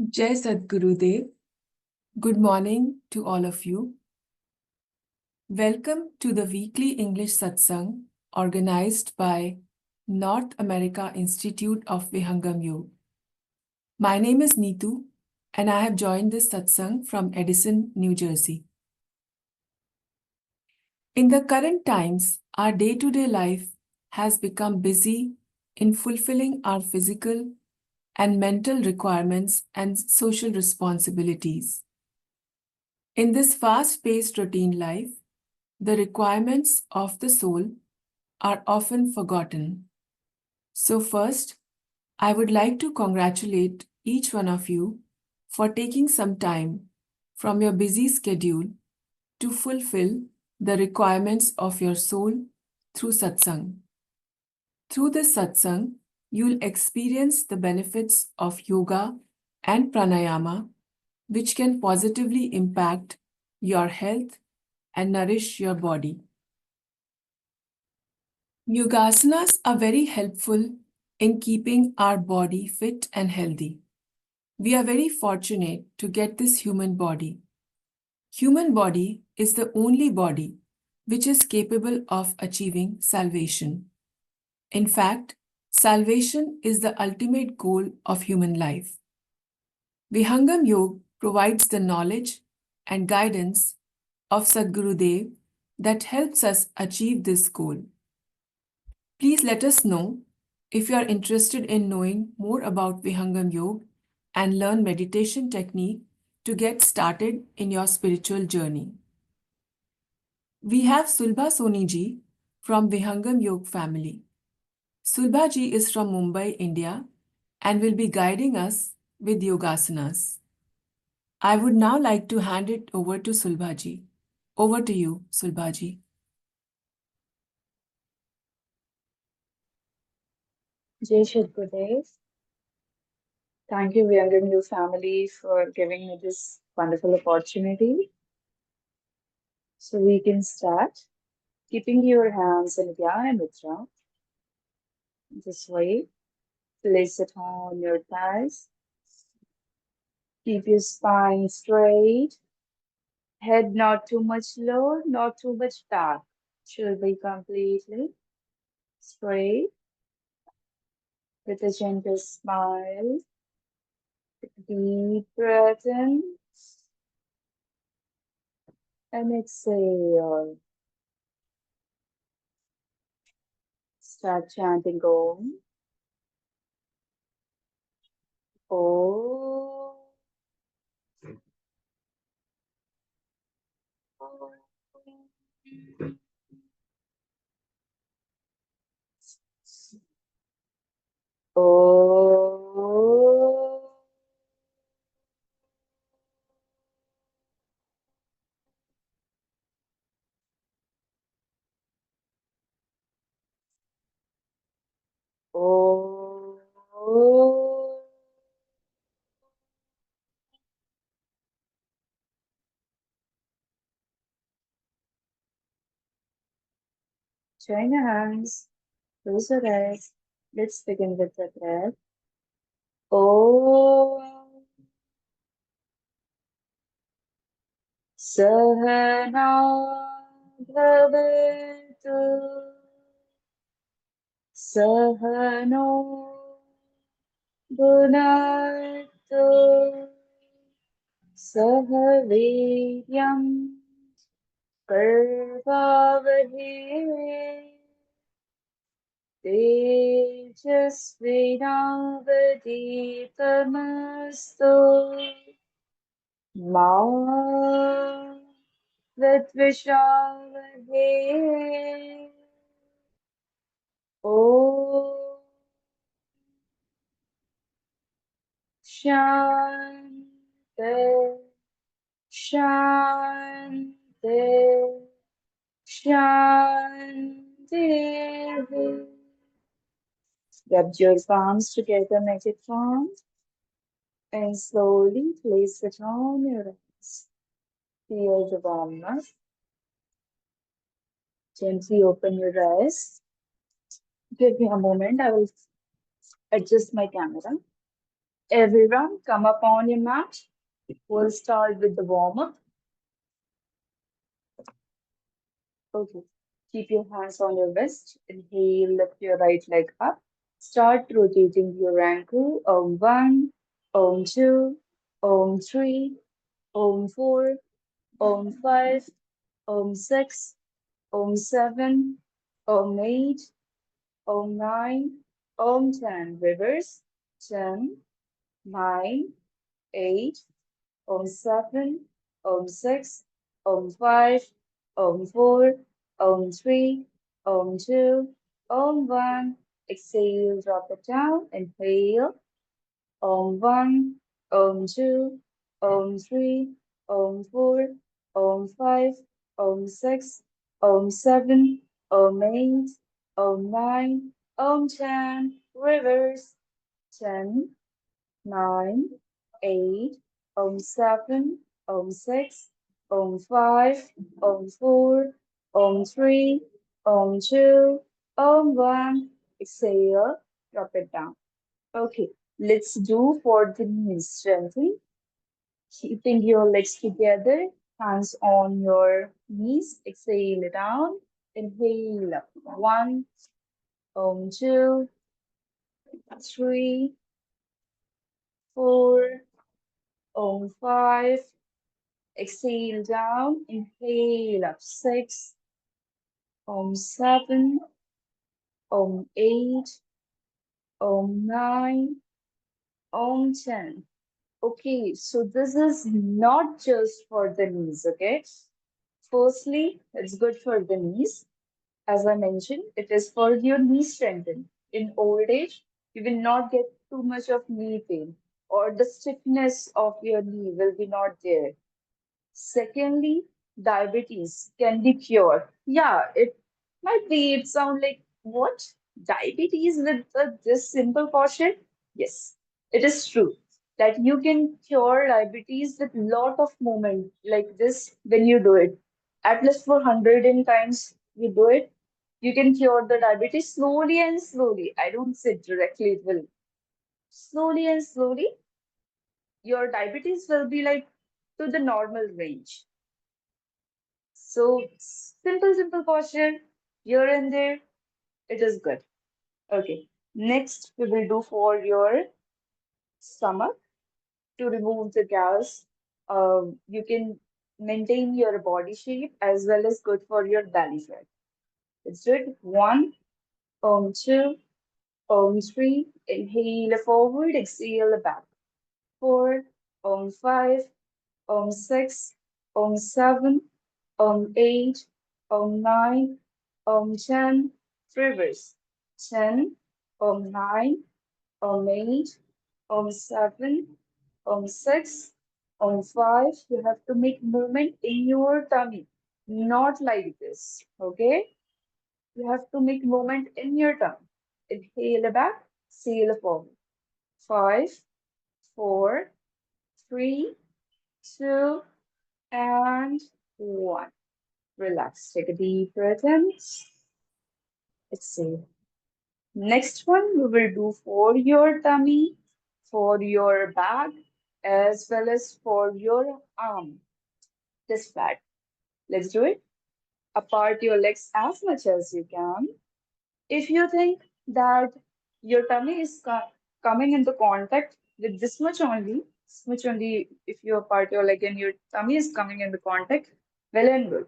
Jai Sadgurudeo. Good morning to all of you. Welcome to the weekly English Satsang organized by North America Institute of Vihangam Yoga. My name is Neetu and I have joined this Satsang from Edison, New Jersey. In the current times, our day-to-day life has become busy in fulfilling our physical and mental requirements and social responsibilities. In this fast-paced routine life, the requirements of the soul are often forgotten. So first, I would like to congratulate each one of you for taking some time from your busy schedule to fulfill the requirements of your soul through satsang. Through this satsang, you'll experience the benefits of yoga and pranayama, which can positively impact your health and nourish your body. Yogasanas are very helpful in keeping our body fit and healthy. We are very fortunate to get this human body. Human body is the only body which is capable of achieving salvation. In fact, salvation is the ultimate goal of human life. Vihangam Yoga provides the knowledge and guidance of Sadgurudeo that helps us achieve this goal. Please let us know if you are interested in knowing more about Vihangam Yoga and learn meditation technique to get started in your spiritual journey. We have Sulbha Soni ji from Vihangam Yoga family. Sulbha ji is from Mumbai, India and will be guiding us with yogasanas. I would now like to hand it over to Sulbha ji. Over to you, Sulbha ji. Jai Sadgurudeo. Thank you, Vihangam Yoga family, for giving me this wonderful opportunity. So we can start. Keeping your hands in Dhyana Mudra. This way, place it on your thighs. Keep your spine straight. Head not too much low, not too much back. Should be completely straight. With a gentle smile. Deep breath in. And exhale. Start chanting Om. Om. Om. Om. Join your hands, close your eyes. Let's begin with the breath. Om. Sahana bhavatu. Sahano bhunatu. Sahaviryam karvavahe. Tejasvinavaditamastu. Ma Vitvishavahe. Om Shanti Shanti Shanti. Rub your palms together, make it firm, and slowly place it on your eyes. Feel the warmth. Gently open your eyes. Give me a moment. I will adjust my camera. Everyone, come up on your mat. We'll start with the warm up. Okay. Keep your hands on your wrist. Inhale, lift your right leg up. Start rotating your ankle. Om 1, Om 2, Om 3, Om 4, Om 5, Om 6, Om 7, Om 8, Om 9, Om 10. Reverse. 10, 9, 8, Om 7, Om 6, Om 5, Om 4, Om 3, Om 2, Om 1. Exhale, drop it down. Inhale. Om 1, Om 2, Om 3, Om 4, Om 5, Om 6, Om 7, Om 8, Om 9, Om 10. Reverse. 10, 9, 8, 7, 6, 5, 4, 3, 2, 1. Exhale, drop it down. Okay, let's do for the knees gently. Keeping your legs together, hands on your knees. Exhale down. Inhale up. 1, 2, 3, 4, 5. Exhale down. Inhale up. 6, 7, 8, 9, 10. Okay, so this is not just for the knees, okay? Firstly, it's good for the knees. As I mentioned, it is for your knee strengthening. In old age, you will not get too much of knee pain or the stiffness of your knee will be not there. Secondly, diabetes can be cured. Yeah, it might be, it sound like what? Diabetes with this simple caution? Yes, it is true that you can cure diabetes with lot of movement like this when you do it. At least for 100 times you do it, you can cure the diabetes slowly and slowly. I don't say directly it will. Slowly and slowly, your diabetes will be like to the normal range. So simple posture here and there, it is good. Okay. Next, we will do for your stomach to remove the gas. You can maintain your body shape as well as good for your belly fat. Let's do it. 1, 2, 3. Inhale forward, exhale back. 4, 5, 6, 7, 8, 9, 10. Reverse. 10, 9, 8, 7, 6, 5. You have to make movement in your tummy, not like this. Okay? You have to make movement in your tummy. Inhale back, exhale forward. 5, 4, 3, 2, and 1. Relax. Take a deep breath in. Exhale. Next one we will do for your tummy, for your back, as well as for your arm. This flat. Let's do it. Apart your legs as much as you can. If you think that your tummy is coming into contact with this much only, if you apart your leg and your tummy is coming into contact, well and good.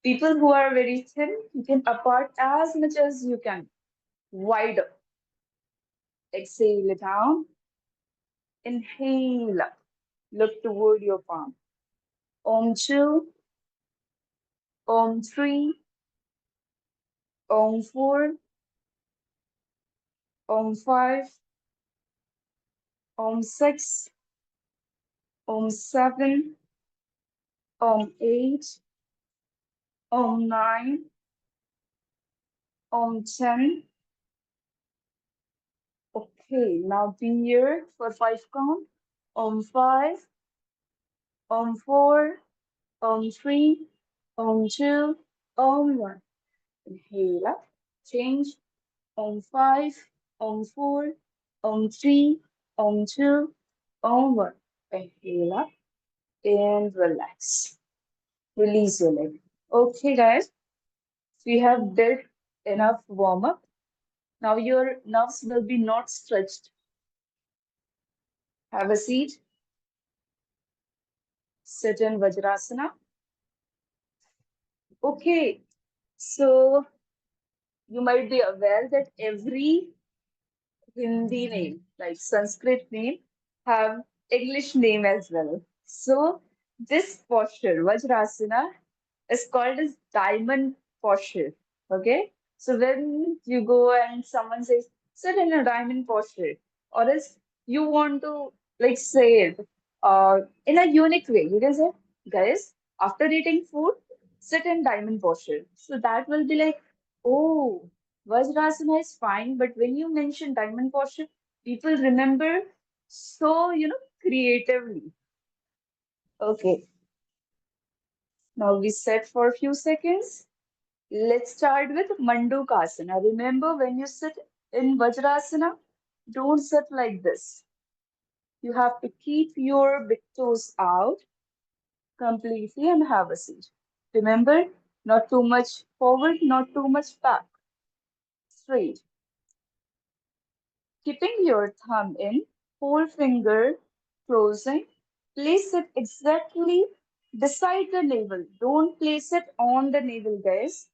People who are very thin, you can apart as much as you can. Wider. Exhale down. Inhale up. Look toward your palm. Om 2, Om 3, Om 4, Om 5, Om 6, Om 7, Om 8, Om 9, Om 10. Okay, now be here for 5 count. Om 5, Om 4, Om 3, Om 2, Om 1. Inhale up. Change. Om 5, Om 4, Om 3, Om 2, Om 1. Inhale up and relax. Release your leg. Okay, guys, we have did enough warm up. Now your nerves will be not stretched. Have a seat. Sit in Vajrasana. Okay, so you might be aware that every Hindi name, like Sanskrit name, have English name as well. So this posture, Vajrasana, is called as diamond posture. Okay? So when you go and someone says, sit in a diamond posture, or else you want to like say it in a unique way, you can say, guys, after eating food, sit in diamond posture. So that will be like, oh, Vajrasana is fine, but when you mention diamond posture, people remember so, creatively. Okay, now we set for a few seconds. Let's start with Mandukasana. Remember, when you sit in Vajrasana, don't sit like this. You have to keep your big toes out completely and have a seat. Remember, not too much forward, not too much back. Straight. Keeping your thumb in, whole finger closing. Place it exactly beside the navel. Don't place it on the navel, guys.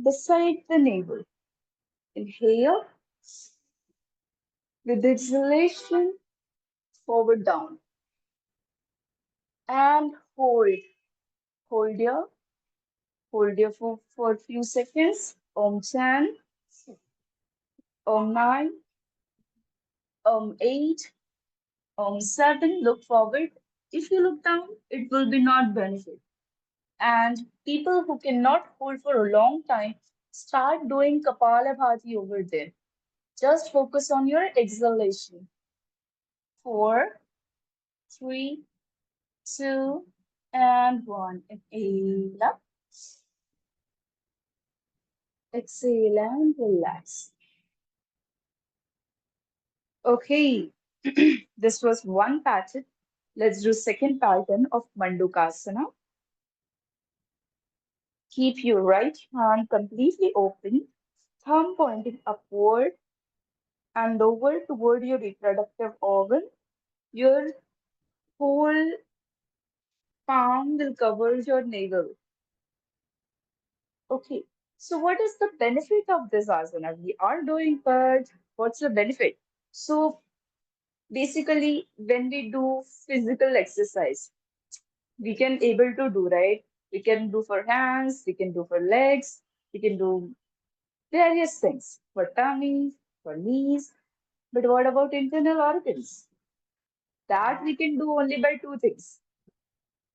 Beside the navel. Inhale with exhalation, forward down. And hold. Hold here. Hold here for a few seconds. Om 10, Om 9, Om 8, Om 7. Look forward. If you look down, it will be not benefit. And people who cannot hold for a long time, start doing Kapalabhati over there. Just focus on your exhalation. 4, 3, 2, and 1. Inhale up. Exhale and relax. Okay, this was one pattern. Let's do second pattern of Mandukasana. Keep your right hand completely open, thumb pointing upward and over toward your reproductive organ. Your whole palm will cover your navel. Okay, so what is the benefit of this asana? We are doing, but what's the benefit? So basically, when we do physical exercise, we can able to do, right? We can do for hands, we can do for legs, we can do various things for tummy, for knees. But what about internal organs? That we can do only by two things: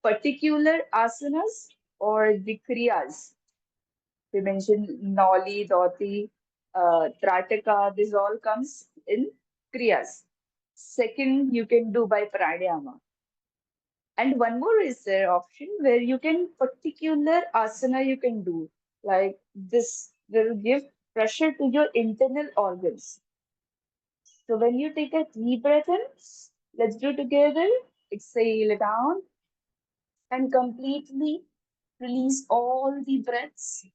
particular asanas or the kriyas. We mentioned Noli, Dhoti, Trataka, this all comes in kriyas. Second, you can do by pranayama. And one more is there option where you can particular asana you can do. Like this will give pressure to your internal organs. So when you take a deep breath in, let's do together. Exhale down and completely release all the breaths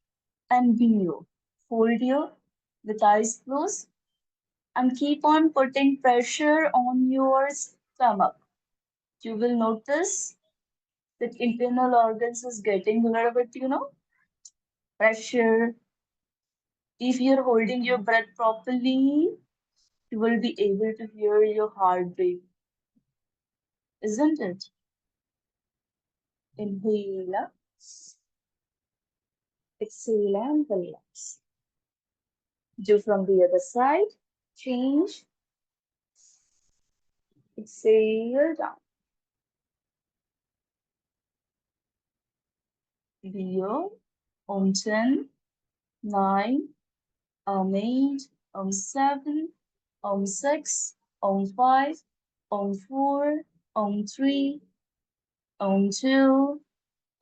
and be you. Hold here with eyes closed and keep on putting pressure on your stomach. You will notice that internal organs is getting a little bit, pressure. If you're holding your breath properly, you will be able to hear your heartbeat, isn't it? Inhale up, exhale and relax. Do from the other side. Change. Exhale down. Here. Om 10, 9, Om 8, Om 7, Om 6, Om 5, Om 4, Om 3, Om 2,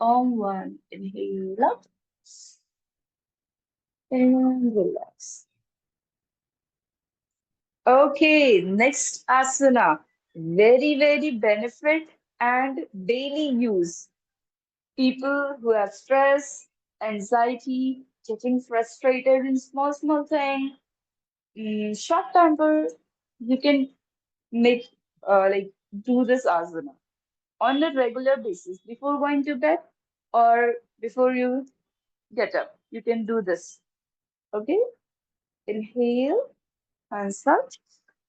Om 1. Inhale up and relax. Okay, next asana. Very, very benefit and daily use. People who have stress, anxiety, getting frustrated in small, small thing, short temper, you can make like do this asana on a regular basis before going to bed or before you get up. You can do this. Okay? Inhale, hands up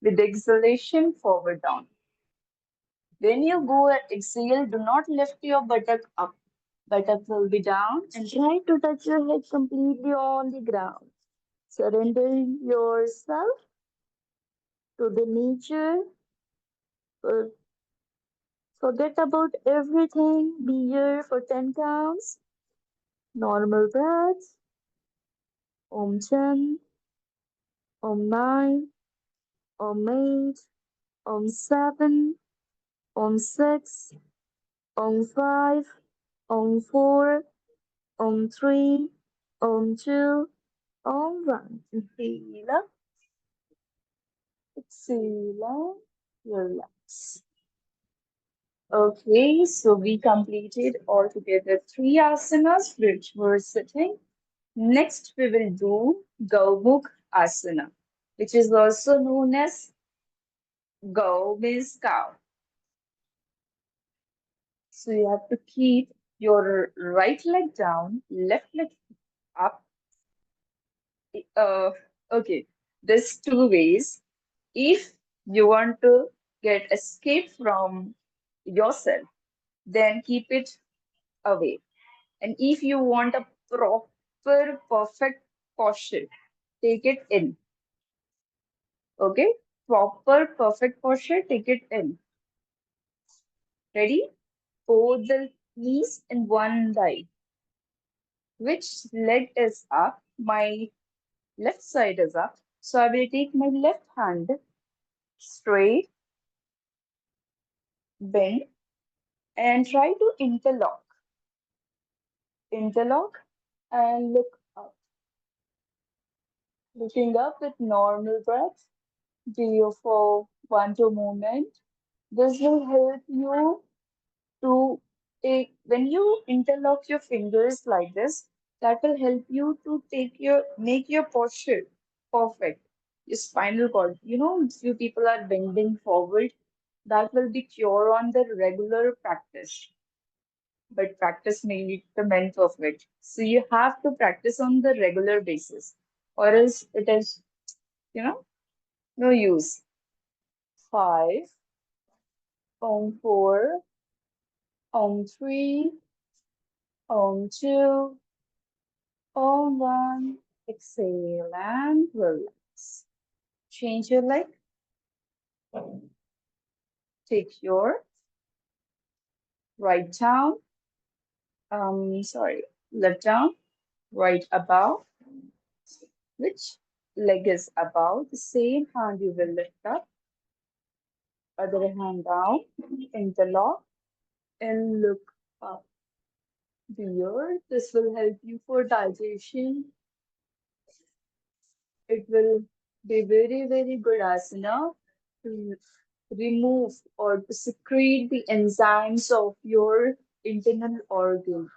with exhalation forward down. When you go and exhale, do not lift your buttock up. Buttock will be down and try to touch your head completely on the ground. Surrender yourself to the nature. For- Forget about everything. Be here for 10 counts. Normal breaths. Om 10, Om 9, Om 8, Om 7, Om 6, Om 5, Om 4, Om 3, Om 2, Om 1. Inhale up, exhale out, relax. Okay, so we completed altogether three asanas which were sitting. Next, we will do Gaumukh Asana, which is also known as Gau means cow. So you have to keep your right leg down, left leg up. Uh, okay, there's two ways. If you want to get escape from yourself, then keep it away. And if you want a proper, perfect posture, take it in. Okay? Proper, perfect posture, take it in. Ready? Both the knees in one line. Which leg is up? My left side is up. So I will take my left hand straight, bend, and try to interlock. Interlock and look up. Looking up with normal breath. Do your for one two movement. This will help you to take when you interlock your fingers like this, that will help you to make your posture perfect. Your spinal cord, few people are bending forward. That will be cure on the regular practice, but practice makes the man perfect. So you have to practice on the regular basis, or else it is, you know, no use. Five, on four, on three, on two, on one. Exhale and relax. Change your leg. Take your right down. Sorry, left down, right above. Which leg is above? The same hand you will lift up. Other hand down. Interlock and look up. Here, this will help you for digestion. It will be very, very good asana to remove or to secrete the enzymes of your internal organ,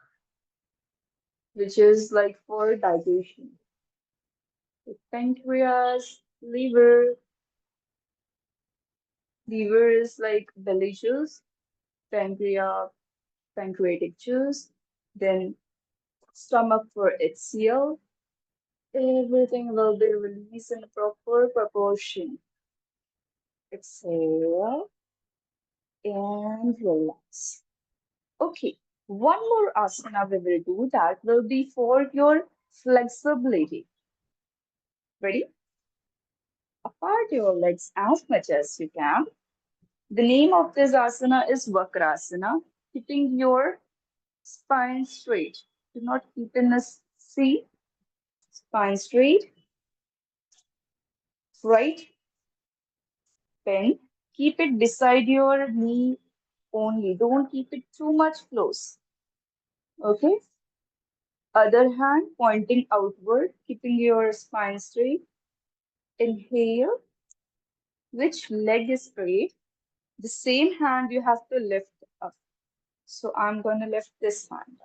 which is like for digestion. The pancreas, liver is like belly juice, pancreas, pancreatic juice, then stomach for its seal. Everything will be released in a proper proportion. Exhale and relax. Okay, one more asana we will do that will be for your flexibility. Ready? Apart your legs as much as you can. The name of this asana is Vakrasana, keeping your spine straight. Do not keep in a C, spine straight, right, bend. Keep it beside your knee only. Don't keep it too much close. Okay? Other hand pointing outward, keeping your spine straight. Inhale which leg is straight, the same hand you have to lift up. So I'm going to lift this hand.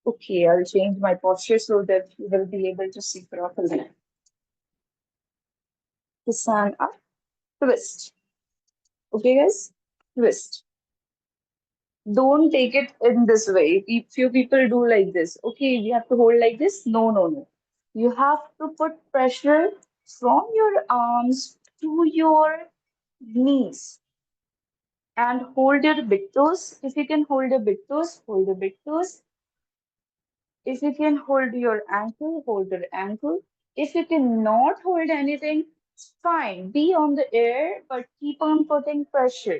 Okay, I'll change my posture so that you will be able to see properly. This hand up, twist. Okay, guys, twist. Don't take it in this way. Few people do like this. Okay, we have to hold like this. No, no, no. You have to put pressure from your arms to your knees and hold your big toes. If you can hold your big toes, hold your big toes. If you can hold your ankle, hold your ankle. If you cannot hold anything, fine. Be on the air, but keep on putting pressure.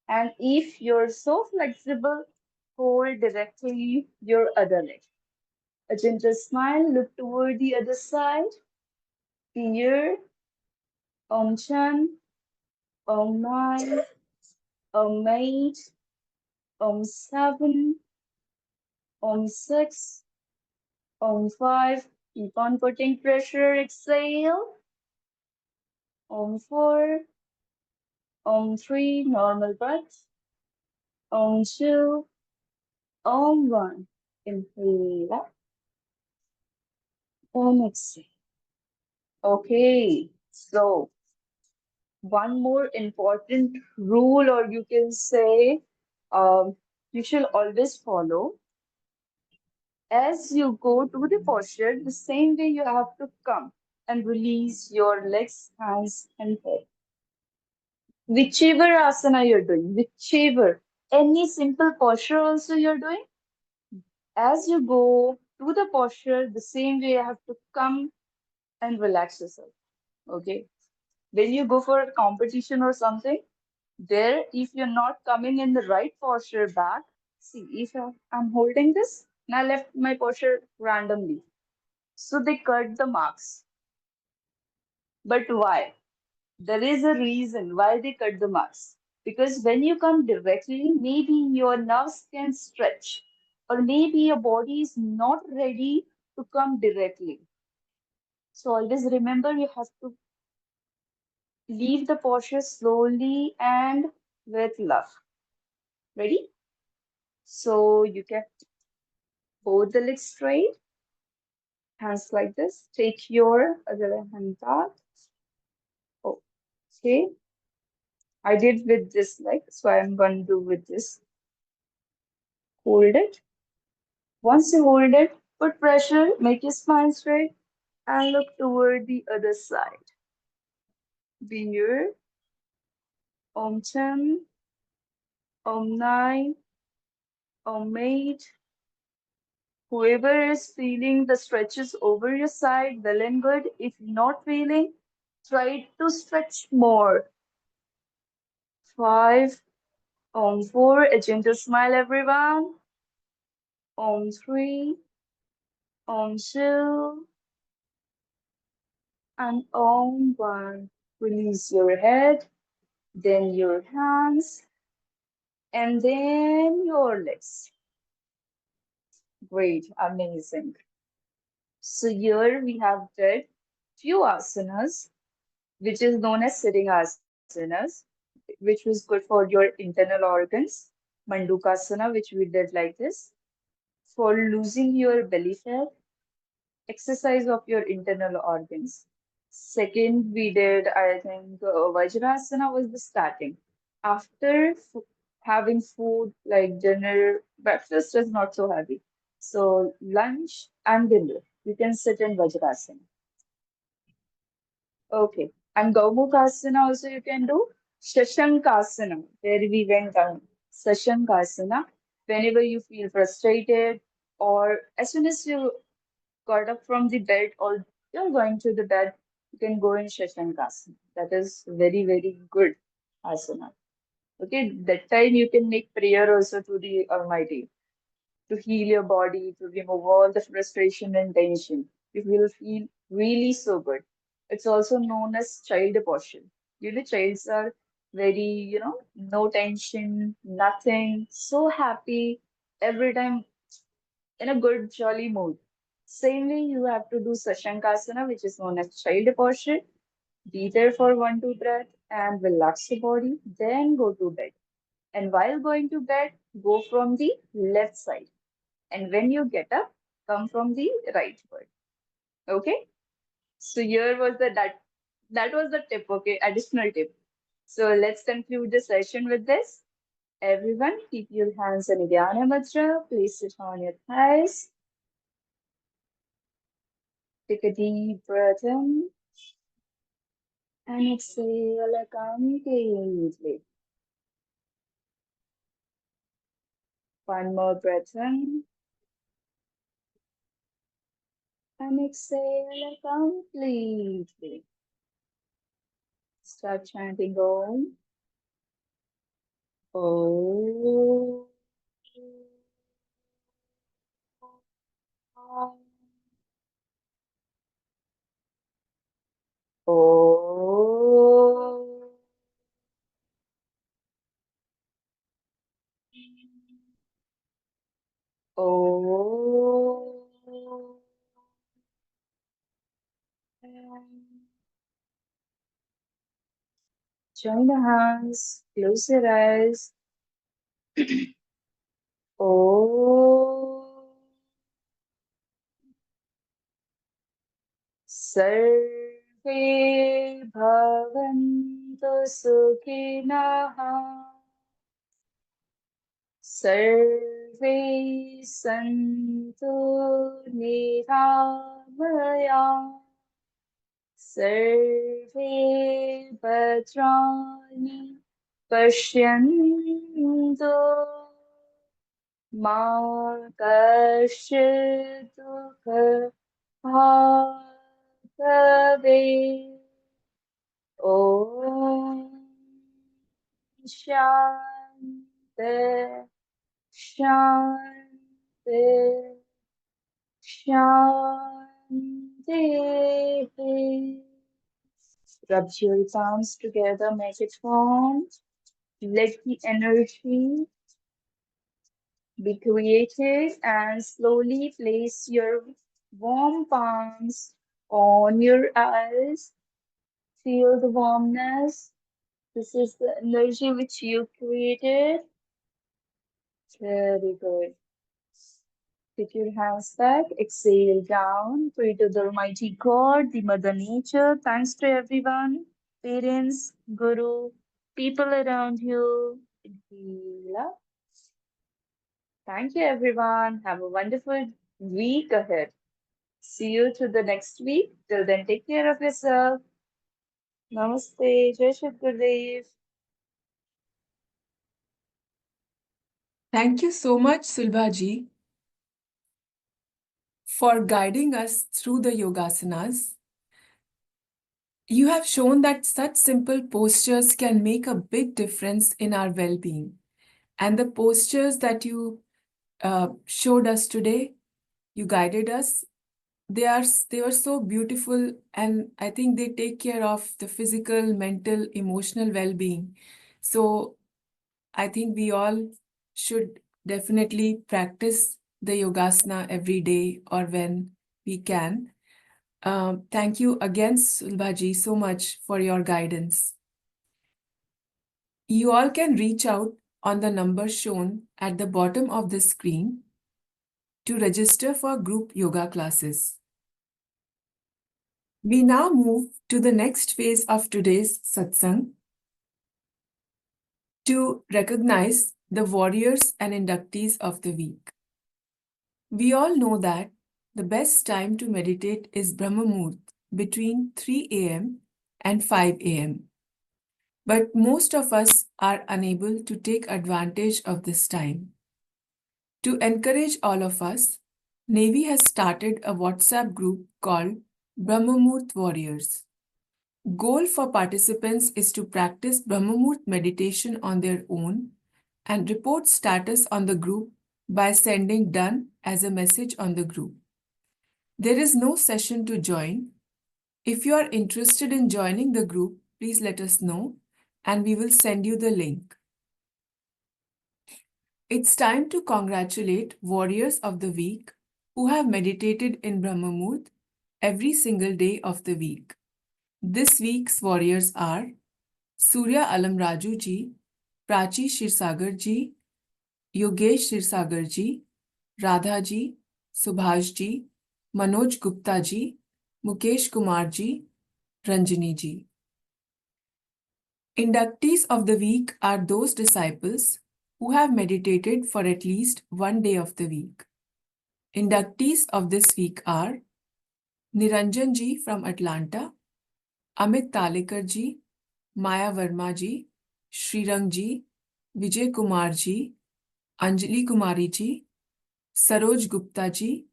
And if you're so flexible, hold directly your other leg. A gentle smile, look toward the other side. Here, Om Chan, Om 9, Om 8, Om 7, Om 6, Om 5. Keep on putting pressure. Exhale. Om 4, Om 3, normal breath. Om 2, Om 1. Inhale up. Om exhale. Okay, so one more important rule, or you can say, you should always follow. As you go to the posture, the same way you have to come and release your legs, hands, and head. Whichever asana you're doing, whichever, any simple posture also you're doing, as you go to the posture, the same way you have to come and relax yourself. Okay. When you go for a competition or something, there, if you're not coming in the right posture back, see, if I'm holding this, and I left my posture randomly. So they cut the marks. But why? There is a reason why they cut the marks. Because when you come directly, maybe your nerves can stretch, or maybe your body is not ready to come directly. So always remember you have to leave the posture slowly and with love. Ready? So you get both the legs straight, hands like this. Take your other hand back. Okay. I did with this leg, so I'm going to do with this. Hold it. Once you hold it, put pressure, make your spine straight, and look toward the other side. Be here. Om 10, Om 9, Om 8. Whoever is feeling the stretches over your side, well and good. If not feeling, try to stretch more. 5, Om 4, a gentle smile, everyone. Om 3, Om 2, and Om 1. Release your head, then your hands, and then your legs. Great, amazing. So here we have did few asanas, which is known as sitting asanas, which was good for your internal organs. Mandukasana, which we did like this. For losing your belly fat, exercise of your internal organs. Second, we did, I think, Vajrasana was the starting. After having food like dinner, breakfast is not so heavy. So, lunch and dinner, you can sit in Vajrasana. Okay. And Gaumukasana also you can do. Shashankasana, where we went down. Shashankasana, whenever you feel frustrated, or as soon as you got up from the bed or you're going to the bed, you can go in Shashankasana. That is very, very good asana. Okay, that time you can make prayer also to the Almighty to heal your body, to remove all the frustration and tension. You will feel really so good. It's also known as child posture. Childs are very, no tension, nothing, so happy every time in a good, jolly mood. Same way, you have to do Sashankasana, which is known as child posture. Be there for 1-2 breath and relax your body, then go to bed. And while going to bed, go from the left side. And when you get up, come from the right word. Okay? So here was that was the tip, okay? Additional tip. So let's conclude the session with this. Everyone, keep your hands in Dhyana Mudra. Place it on your thighs. Take a deep breath in and exhale completely. One more breath in and exhale completely. Start chanting Om. Om. Om. Om. Join the hands, close your eyes. Om. Sarve bhavantu sukhinah. Sarve santu niramayah. Sarve bhadrani pashyantu ma kashchit dukha bhave. Om Shanti Shanti Shanti. Rub your palms together, make it warm. Let the energy be created and slowly place your warm palms on your eyes. Feel the warmness. This is the energy which you created. Very good. Take your hands back, exhale down, pray to the Almighty God, the Mother Nature. Thanks to everyone, parents, Guru, people around you. Inhale up. Thank you, everyone. Have a wonderful week ahead. See you to the next week. Till then, take care of yourself. Namaste. Jai Sadgurudeo. Thank you so much, Sulbhaji, for guiding us through the yogasanas. You have shown that such simple postures can make a big difference in our well-being. And the postures that you showed us today, you guided us, they were so beautiful, and I think they take care of the physical, mental, emotional well-being. So I think we all should definitely practice the yogasana every day or when we can. Thank you again, Sulbhaji, so much for your guidance. You all can reach out on the number shown at the bottom of the screen to register for group yoga classes. We now move to the next phase of today's satsang to recognize the warriors and inductees of the week. We all know that the best time to meditate is Brahma Muhurt between 3 a.m. and 5 a.m. But most of us are unable to take advantage of this time. To encourage all of us, NAIVY has started a WhatsApp group called Brahma Muhurt Warriors. Goal for participants is to practice Brahma Muhurt meditation on their own and report status on the group by sending done as a message on the group. There is no session to join. If you are interested in joining the group, please let us know and we will send you the link. It's time to congratulate warriors of the week who have meditated in Brahma Muhurt every single day of the week. This week's warriors are Surya Alam Raju ji, Prachi Shirsagar ji, Yogesh Shirsagar ji, Radha ji, Subhash ji, Manoj Gupta ji, Mukesh Kumar ji, Ranjini ji. Inductees of the week are those disciples who have meditated for at least one day of the week. Inductees of this week are Niranjan ji from Atlanta, Amit Talekar ji, Maya Verma ji, Srirang ji, Vijay Kumar ji, Anjali Kumari ji, Saroj Gupta ji,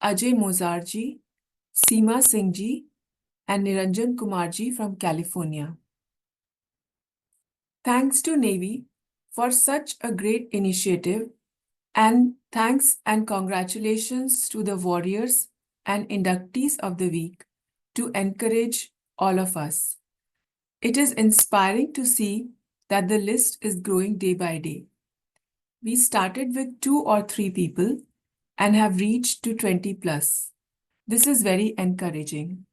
Ajay Mozar ji, Seema Singh ji, and Niranjan Kumar ji from California. Thanks to NAIVY for such a great initiative, and thanks and congratulations to the warriors and inductees of the week to encourage all of us. It is inspiring to see that the list is growing day by day. We started with 2 or 3 people and have reached to 20 plus. This is very encouraging.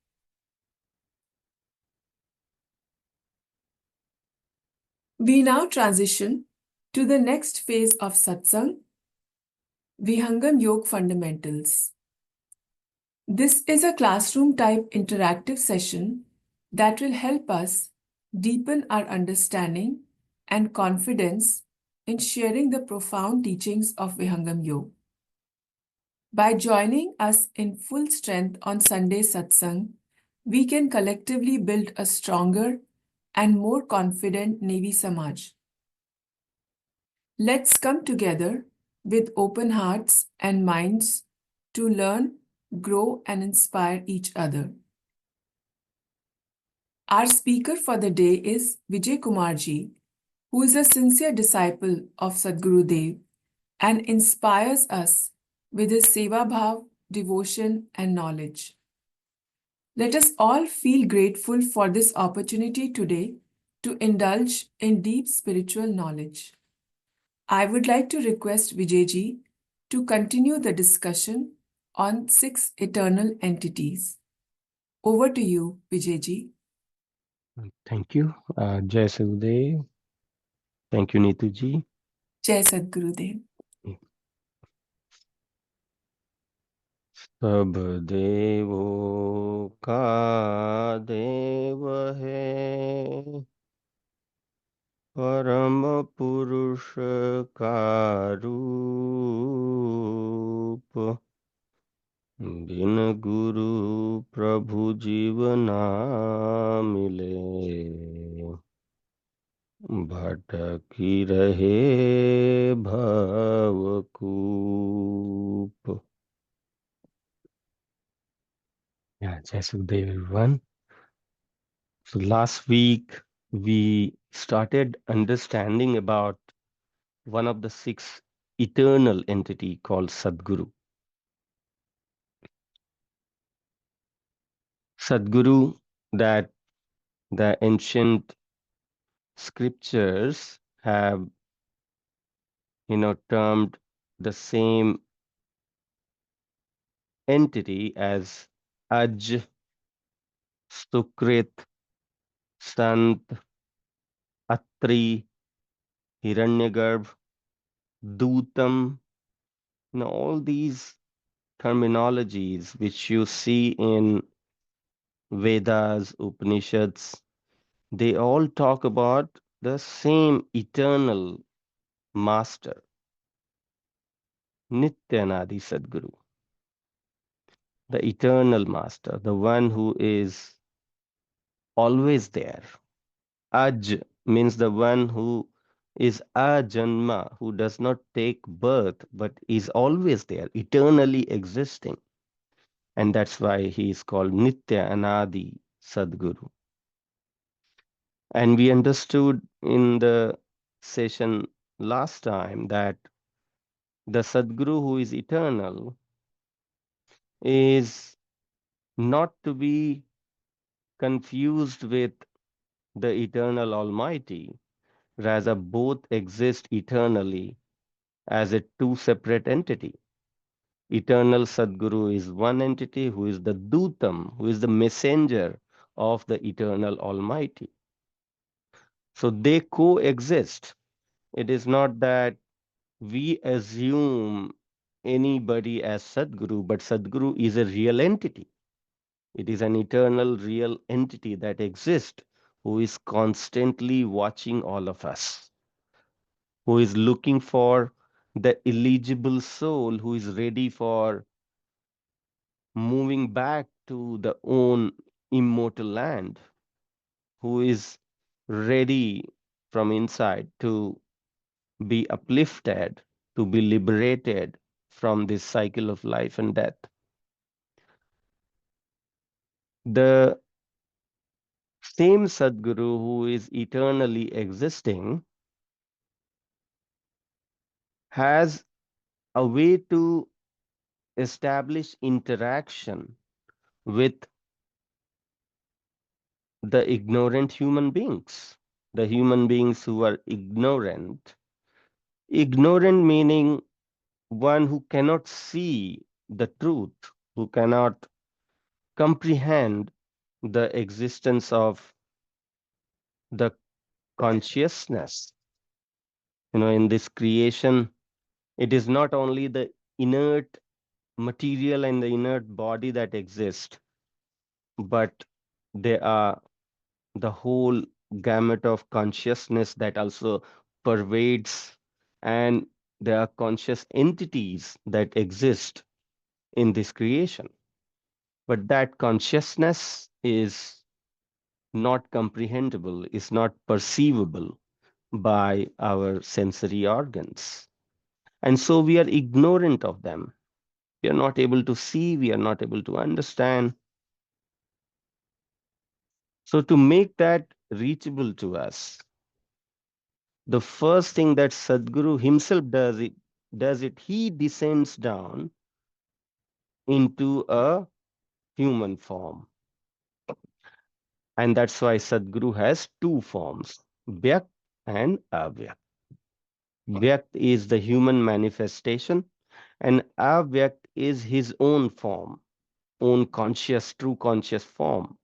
We now transition to the next phase of Satsang, Vihangam Yoga Fundamentals. This is a classroom type interactive session that will help us deepen our understanding and confidence in sharing the profound teachings of Vihangam Yoga. By joining us in full strength on Sunday Satsang, we can collectively build a stronger and more confident Navy Samaj. Let's come together with open hearts and minds to learn, grow, and inspire each other. Our speaker for the day is Vijay Kumar ji, who is a sincere disciple of Sadgurudeo and inspires us with his seva bhav, devotion, and knowledge. Let us all feel grateful for this opportunity today to indulge in deep spiritual knowledge. I would like to request Vijay ji to continue the discussion on 6 eternal entities. Over to you, Vijay ji. Thank you. Jai Sadgurudeo. Thank you, Neetu ji. Jai Sadgurudeo. सब देवों का देव है, परम पुरुष का रूप, बिन गुरु प्रभु जीवना मिले, भटकी रहे भवकूप. Yeah, Jai Sukhdeo, everyone. So last week we started understanding about one of the 6 eternal entity called Sadguru. Sadguru, that the ancient scriptures have, termed the same entity as Aj, Sukrit, Sant, Atri, Hiranyagarbh, Dutam, all these terminologies which you see in Vedas, Upanishads, they all talk about the same eternal master, Nityanadi Sadguru, the eternal master, the one who is always there. Aj means the one who is ajanma, who does not take birth, but is always there, eternally existing. And that's why he is called Nitya Anadi Sadguru. And we understood in the session last time that the Sadguru who is eternal is not to be confused with the eternal Almighty, rather both exist eternally as a 2 separate entity. Eternal Sadguru is one entity who is the Dutam, who is the messenger of the eternal Almighty. So they coexist. It is not that we assume anybody as Sadguru, but Sadguru is a real entity. It is an eternal, real entity that exists, who is constantly watching all of us, who is looking for the eligible soul who is ready for moving back to the own immortal land, who is ready from inside to be uplifted, to be liberated from this cycle of life and death. The same Sadguru who is eternally existing has a way to establish interaction with the ignorant human beings, the human beings who are ignorant. Ignorant meaning one who cannot see the truth, who cannot comprehend the existence of the consciousness. In this creation, it is not only the inert material and the inert body that exist, but there are the whole gamut of consciousness that also pervades, and there are conscious entities that exist in this creation. But that consciousness is not comprehensible, is not perceivable by our sensory organs. And so we are ignorant of them. We are not able to see, we are not able to understand. So, to make that reachable to us, the first thing that Sadguru himself does it, he descends down into a human form. And that's why Sadguru has two forms, Vyakt and Avyakt. Vyakt is the human manifestation, and Avyakt is his own form, own conscious, true conscious form.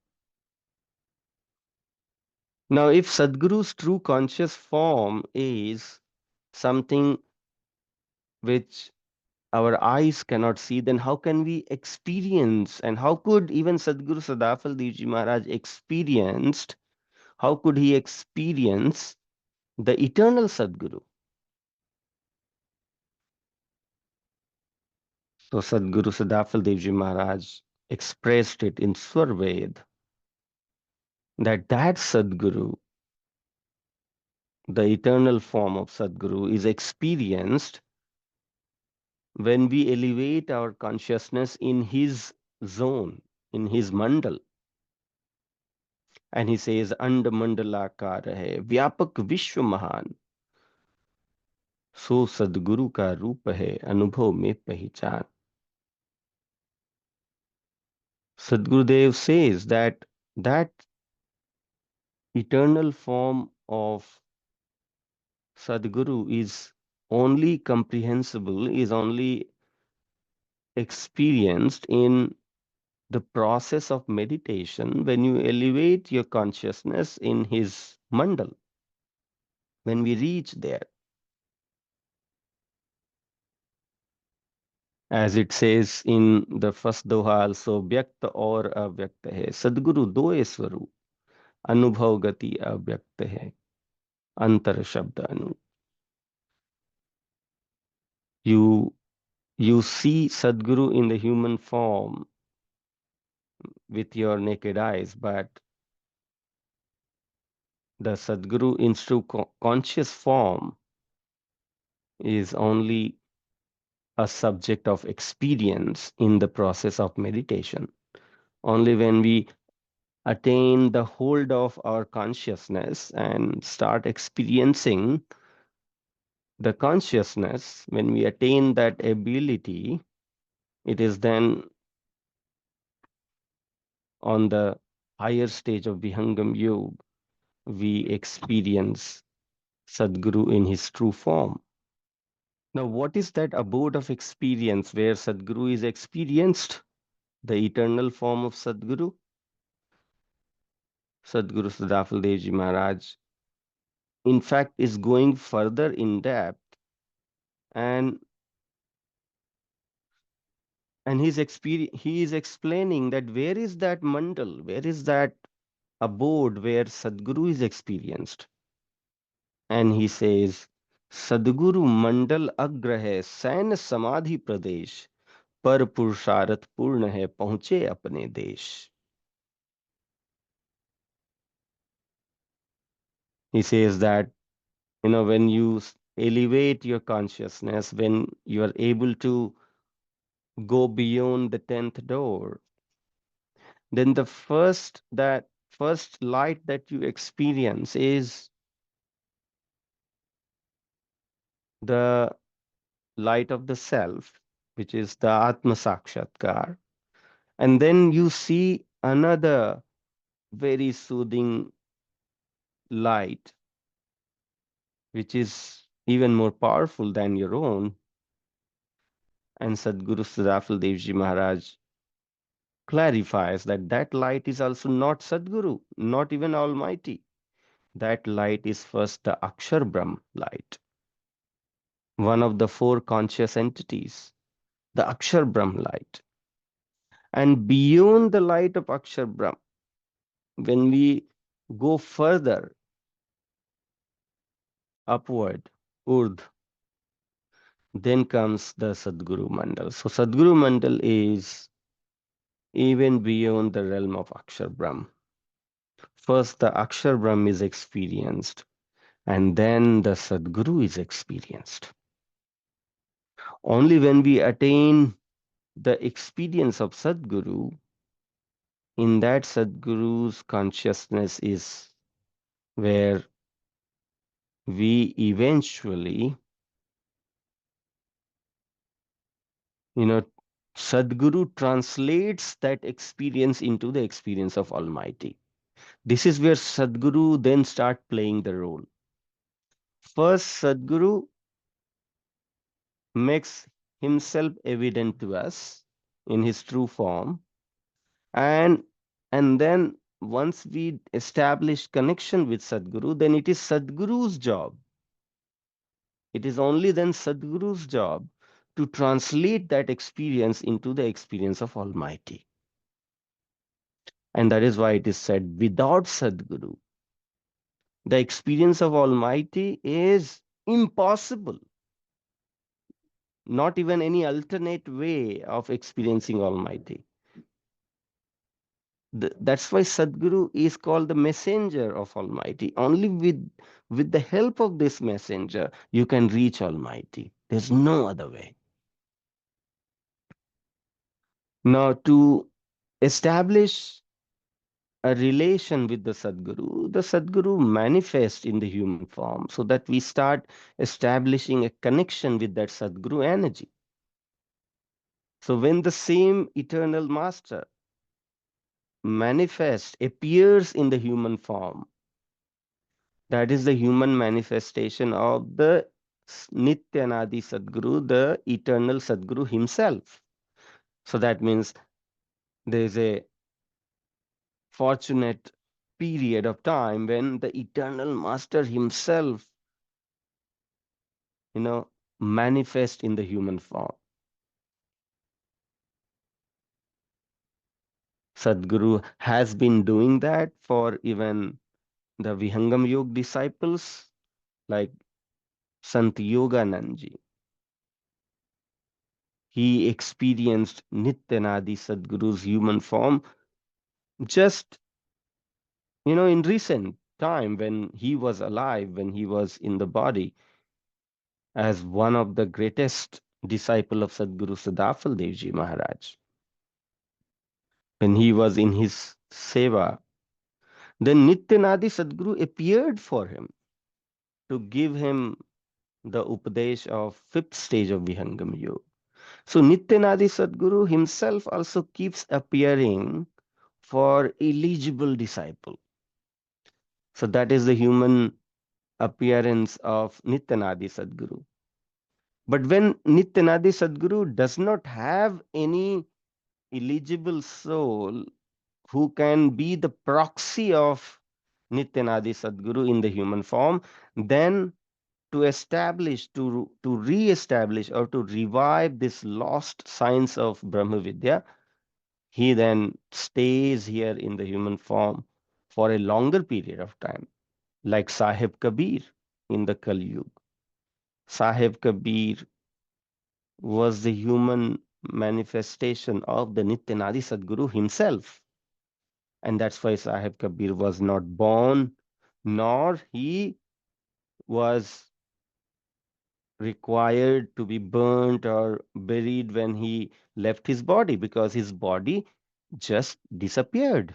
Now, if Sadguru's true conscious form is something which our eyes cannot see, then how can we experience, and how could even Sadguru Sadafal Devji Maharaj experienced, how could he experience the eternal Sadguru? So Sadguru Sadafal Devji Maharaj expressed it in Swarved that Sadguru, the eternal form of Sadguru, is experienced when we elevate our consciousness in his zone, in his mandal. And he says, And mandalakar hai, vyapak vishwa mahan, so Sadguru ka roop hai, anubhav mein pehchan. Sadgurudeo says that eternal form of Sadguru is only comprehensible, is only experienced in the process of meditation when you elevate your consciousness in his mandal. When we reach there, as it says in the first doha also, vyakt aur avyakt hai, Sadguru doe swarup, anubhav gati avyakt hai, antar shabd anu. You see Sadguru in the human form with your naked eyes, but the Sadguru in true conscious form is only a subject of experience in the process of meditation. Only when we attain the hold of our consciousness and start experiencing the consciousness, when we attain that ability, it is then on the higher stage of Vihangam Yoga, we experience Sadguru in his true form. Now, what is that abode of experience where Sadguru is experienced? The eternal form of Sadguru? Sadguru Sadafal Devji Maharaj, in fact, is going further in depth, and he is explaining that where is that mandal, where is that abode where Sadguru is experienced. And he says, Sadguru Mandal Agra hai Sain Samadhi Pradesh, पर पुरुषार्थ पूर्ण है पहुंचे अपने देश. He says that, when you elevate your consciousness, when you are able to go beyond the 10th door, then the first light that you experience is the light of the self, which is the Atma Sakshatkar. And then you see another very soothing light, which is even more powerful than your own. And Sadguru Sadafal Devji Maharaj clarifies that that light is also not Sadguru, not even Almighty. That light is first the Akshar Brahm light, one of the four conscious entities, the Akshar Brahm light. And beyond the light of Akshar Brahm, when we go further upward, Urdh, then comes the Sadguru Mandal. So Sadguru Mandal is even beyond the realm of Akshar Brahm. First, the Akshar Brahm is experienced, and then the Sadguru is experienced. Only when we attain the experience of Sadguru, in that Sadguru's consciousness is where we eventually, Sadguru translates that experience into the experience of Almighty. This is where Sadguru then start playing the role. First, Sadguru makes himself evident to us in his true form, and then once we establish connection with Sadguru, then it is Sadguru's job. It is only then Sadguru's job to translate that experience into the experience of Almighty. And that is why it is said, without Sadguru, the experience of Almighty is impossible. Not even any alternate way of experiencing Almighty. That's why Sadguru is called the messenger of Almighty. Only with the help of this messenger, you can reach Almighty. There's no other way. Now, to establish a relation with the Sadguru manifests in the human form so that we start establishing a connection with that Sadguru energy. So when the same eternal master appears in the human form, that is the human manifestation of the Nityanadi Sadguru, the eternal Sadguru himself. So that means there is a fortunate period of time when the eternal master himself, manifest in the human form. Sadguru has been doing that for even the Vihangam Yoga disciples like Sant Yoganandji. He experienced Nityanadi Sadguru's human form just, in recent time when he was alive, when he was in the body, as one of the greatest disciple of Sadguru Sadafal Devji Maharaj. When he was in his seva, then Nityanadi Sadguru appeared for him to give him the Upadesh of fifth stage of Vihangam Yoga. So Nityanadi Sadguru himself also keeps appearing for eligible disciple. So that is the human appearance of Nityanadi Sadguru. But when Nityanadi Sadguru does not have any eligible soul who can be the proxy of Nityanadi Sadguru in the human form, then to establish, to re-establish or to revive this lost science of Brahma Vidya, he then stays here in the human form for a longer period of time, like Sahib Kabir in the Kali Yuga. Sahib Kabir was the human manifestation of the Nityanadi Sadguru himself. And that's why Sahib Kabir was not born, nor he was required to be burnt or buried when he left his body, because his body just disappeared.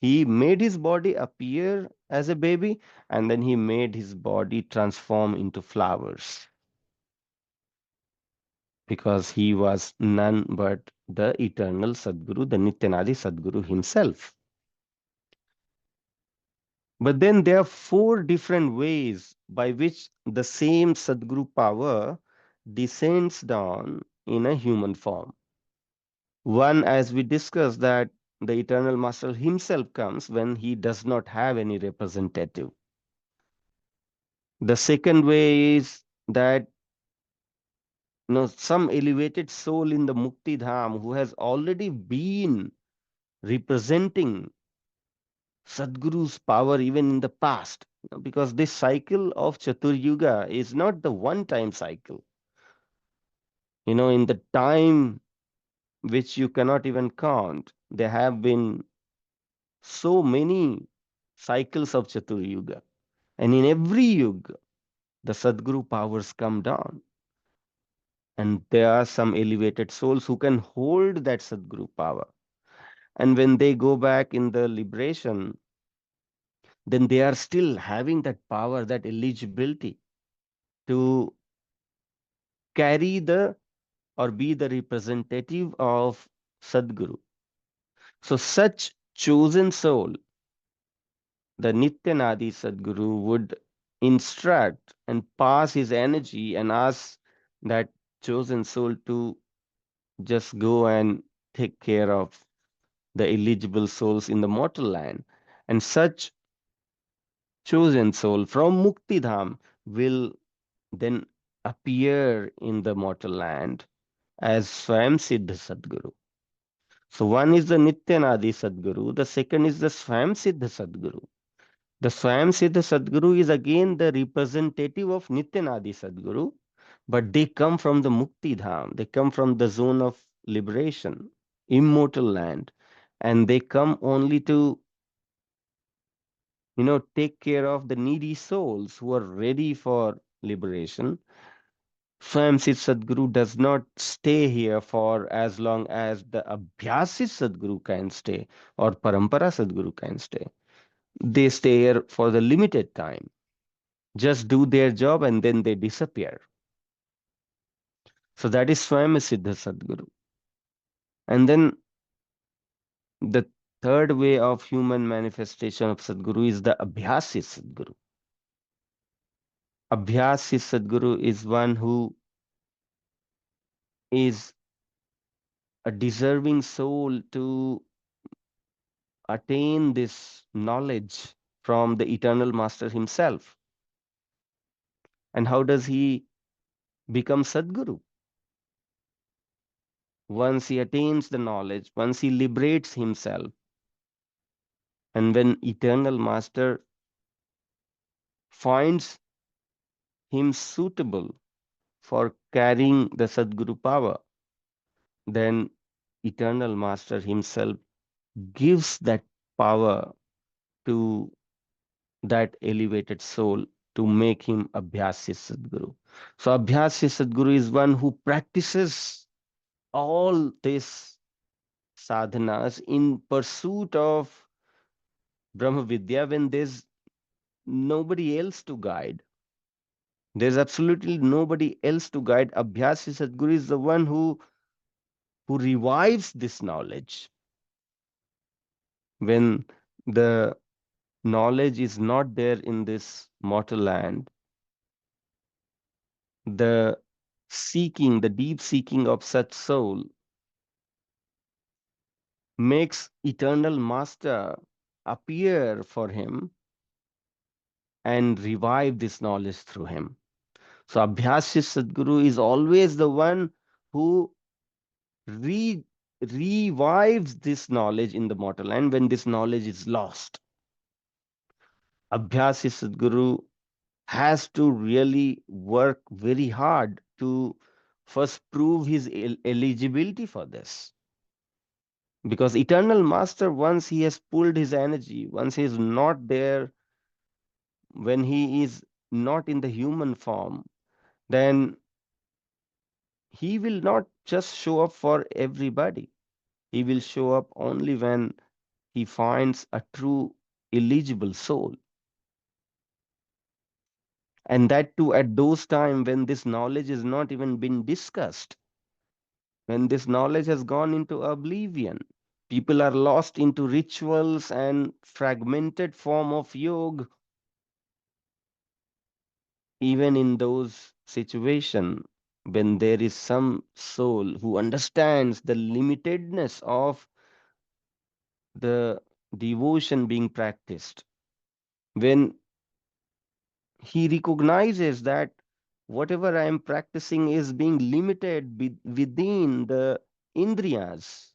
He made his body appear as a baby, and then he made his body transform into flowers, because he was none but the eternal Sadguru, the Nityanadi Sadguru himself. But then there are four different ways by which the same Sadguru power descends down in a human form. One, as we discussed, that the eternal master himself comes when he does not have any representative. The second way is that some elevated soul in the Mukti Dham who has already been representing Sadguru's power even in the past. Because this cycle of Chatur Yuga is not the one-time cycle. In the time which you cannot even count, there have been so many cycles of Chatur Yuga. And in every yuga, the Sadguru powers come down. And there are some elevated souls who can hold that Sadguru power. And when they go back in the liberation, then they are still having that power, that eligibility to carry the or be the representative of Sadguru. So such chosen soul, the Nityanadi Sadguru, would instruct and pass his energy and ask that chosen soul to just go and take care of the eligible souls in the mortal land. And such chosen soul from Mukti Dham will then appear in the mortal land as Swayam Siddha Sadguru. So one is the Nityanadi Sadguru, the second is the Swayam Siddha Sadguru. The Swayam Siddha Sadguru is again the representative of Nityanadi Sadguru, but they come from the Mukti Dham, they come from the zone of liberation, immortal land, and they come only to take care of the needy souls who are ready for liberation. Swayamsit Sadguru does not stay here for as long as the Abhyasit Sadguru can stay or Parampara Sadguru can stay. They stay here for the limited time, just do their job and then they disappear. So that is Swayamsiddha Sadguru. And then the third way of human manifestation of Sadguru is the Abhyasit Sadguru. Abhyasit Sadguru is one who is a deserving soul to attain this knowledge from the eternal master himself. And how does he become Sadguru? Once he attains the knowledge, once he liberates himself, and when eternal master finds him suitable for carrying the Sadguru power, then eternal master himself gives that power to that elevated soul to make him Abhyasi Sadguru. So Abhyasi Sadguru is one who practices all these sadhanas in pursuit of Brahma Vidya when there's nobody else to guide. There's absolutely nobody else to guide. Abhyasi Sadguru is the one who revives this knowledge. When the knowledge is not there in this mortal land, the seeking, the deep seeking of such soul makes eternal master appear for him and revive this knowledge through him. So Abhyasya Sadguru is always the one who re revives this knowledge in the mortal land when this knowledge is lost. Abhyasya Sadguru has to really work very hard to first prove his eligibility for this. Because eternal master, once he has pulled his energy, once he is not there, when he is not in the human form, then he will not just show up for everybody. He will show up only when he finds a true eligible soul. And that too at those times when this knowledge has not even been discussed, when this knowledge has gone into oblivion. People are lost into rituals and fragmented form of yoga. Even in those situations when there is some soul who understands the limitedness of the devotion being practiced, when he recognizes that whatever I am practicing is being limited within the indriyas,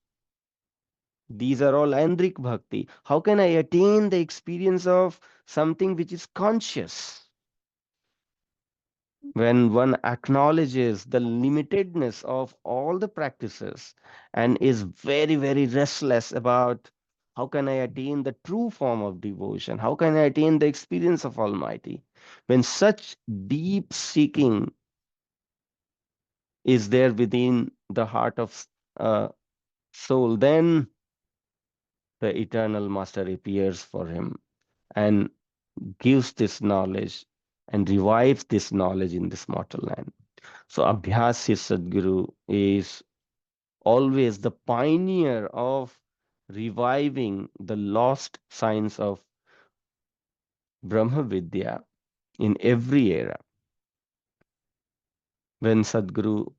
these are all andrik bhakti. How can I attain the experience of something which is conscious? When one acknowledges the limitedness of all the practices and is very, very restless about how can I attain the true form of devotion? How can I attain the experience of Almighty? When such deep seeking is there within the heart of soul, then the eternal master appears for him and gives this knowledge and revives this knowledge in this mortal land. So Abhyasya Sadguru is always the pioneer of reviving the lost science of Brahma Vidya in every era. When Sadguru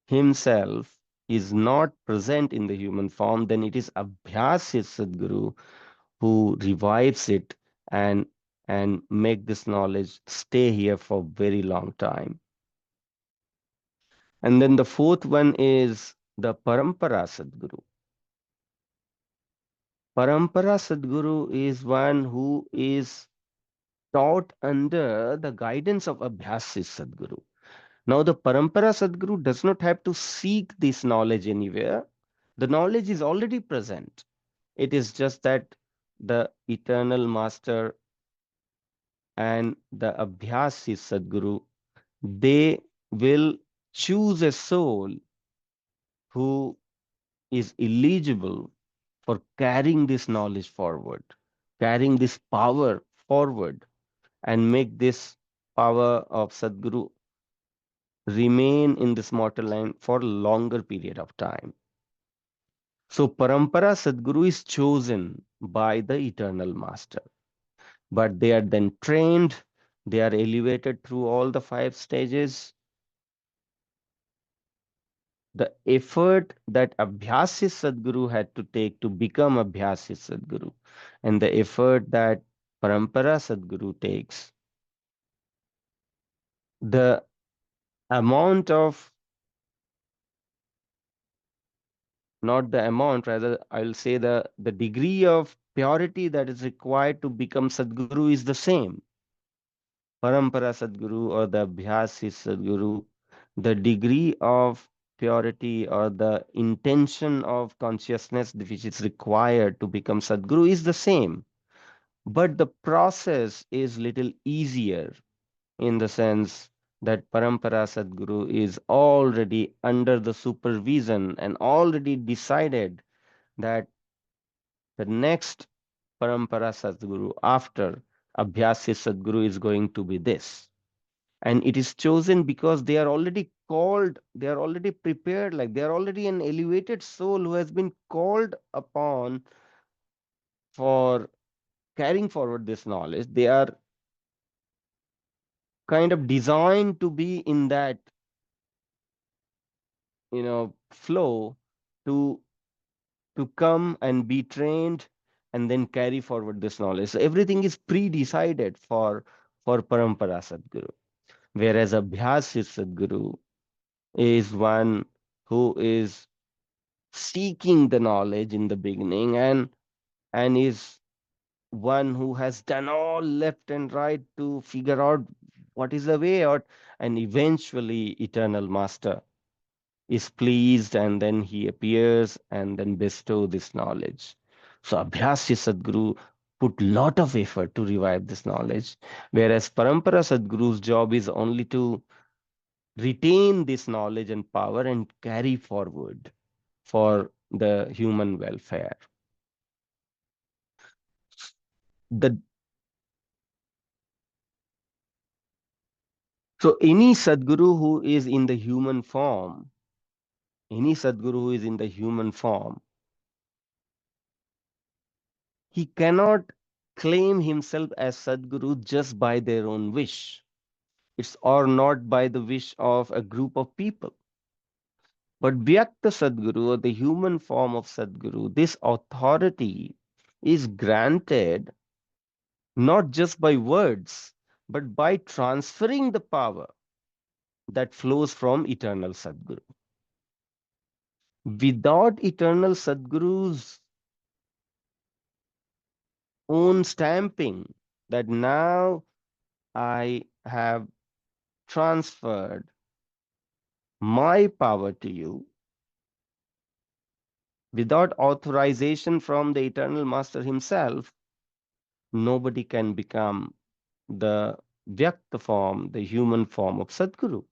himself is not present in the human form, then it is Abhyasya Sadguru who revives it and make this knowledge stay here for very long time. And then the fourth one is the Parampara Sadguru. Parampara Sadguru is one who is taught under the guidance of Abhyasi Sadguru. Now, the Parampara Sadguru does not have to seek this knowledge anywhere. The knowledge is already present. It is just that the eternal master and the Abhyasi Sadguru, they will choose a soul who is eligible for carrying this knowledge forward, carrying this power forward, and make this power of Sadguru remain in this mortal land for longer period of time. So Parampara Sadguru is chosen by the eternal master, but they are then trained, they are elevated through all the five stages. The effort that Abhyasi Sadguru had to take to become Abhyasi Sadguru and the effort that Parampara Sadguru takes, the amount of, not the amount, rather I'll say the degree of purity that is required to become Sadguru is the same. Parampara Sadguru or the Abhyasi Sadguru, the degree of purity or the intention of consciousness which is required to become Sadguru is the same. But the process is little easier in the sense that Parampara Sadguru is already under the supervision and already decided that the next Parampara Sadguru after Abhyasi Sadguru is going to be this. And it is chosen because they are already called, they are already prepared, like they are already an elevated soul who has been called upon for carrying forward this knowledge. They are kind of designed to be in that, flow to to come and be trained and then carry forward this knowledge. So everything is pre-decided for Parampara Sadguru. Whereas Abhyasi Sadguru is one who is seeking the knowledge in the beginning and is one who has done all left and right to figure out what is the way out, and eventually eternal master is pleased and then he appears and then bestow this knowledge. So Abhyasya Sadguru put lot of effort to revive this knowledge, whereas Parampara Sadguru's job is only to retain this knowledge and power and carry forward for the human welfare. The So any Sadguru who is in the human form, any Sadguru who is in the human form, he cannot claim himself as Sadguru just by their own wish. It's or not by the wish of a group of people. But Vyakta Sadguru, or the human form of Sadguru, this authority is granted not just by words, but by transferring the power that flows from eternal Sadguru. Without eternal Sadguru's own stamping, that now I have transferred my power to you, without authorization from the eternal master himself, nobody can become the Vyakta form, the human form of Sadguru.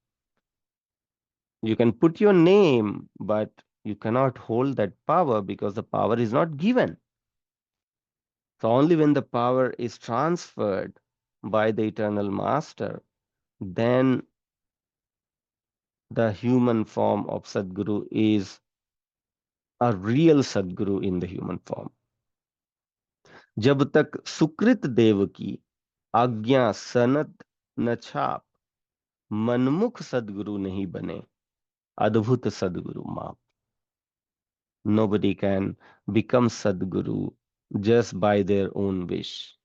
You can put your name, but you cannot hold that power because the power is not given. So only when the power is transferred by the eternal master, then the human form of Sadguru is a real Sadguru in the human form. जब तक सुकृत देव की आज्ञा सनत न छाप मनमुख सदगुरु नहीं बने अद्भुत सदगुरु माप. Nobody can become Sadguru just by their own wish.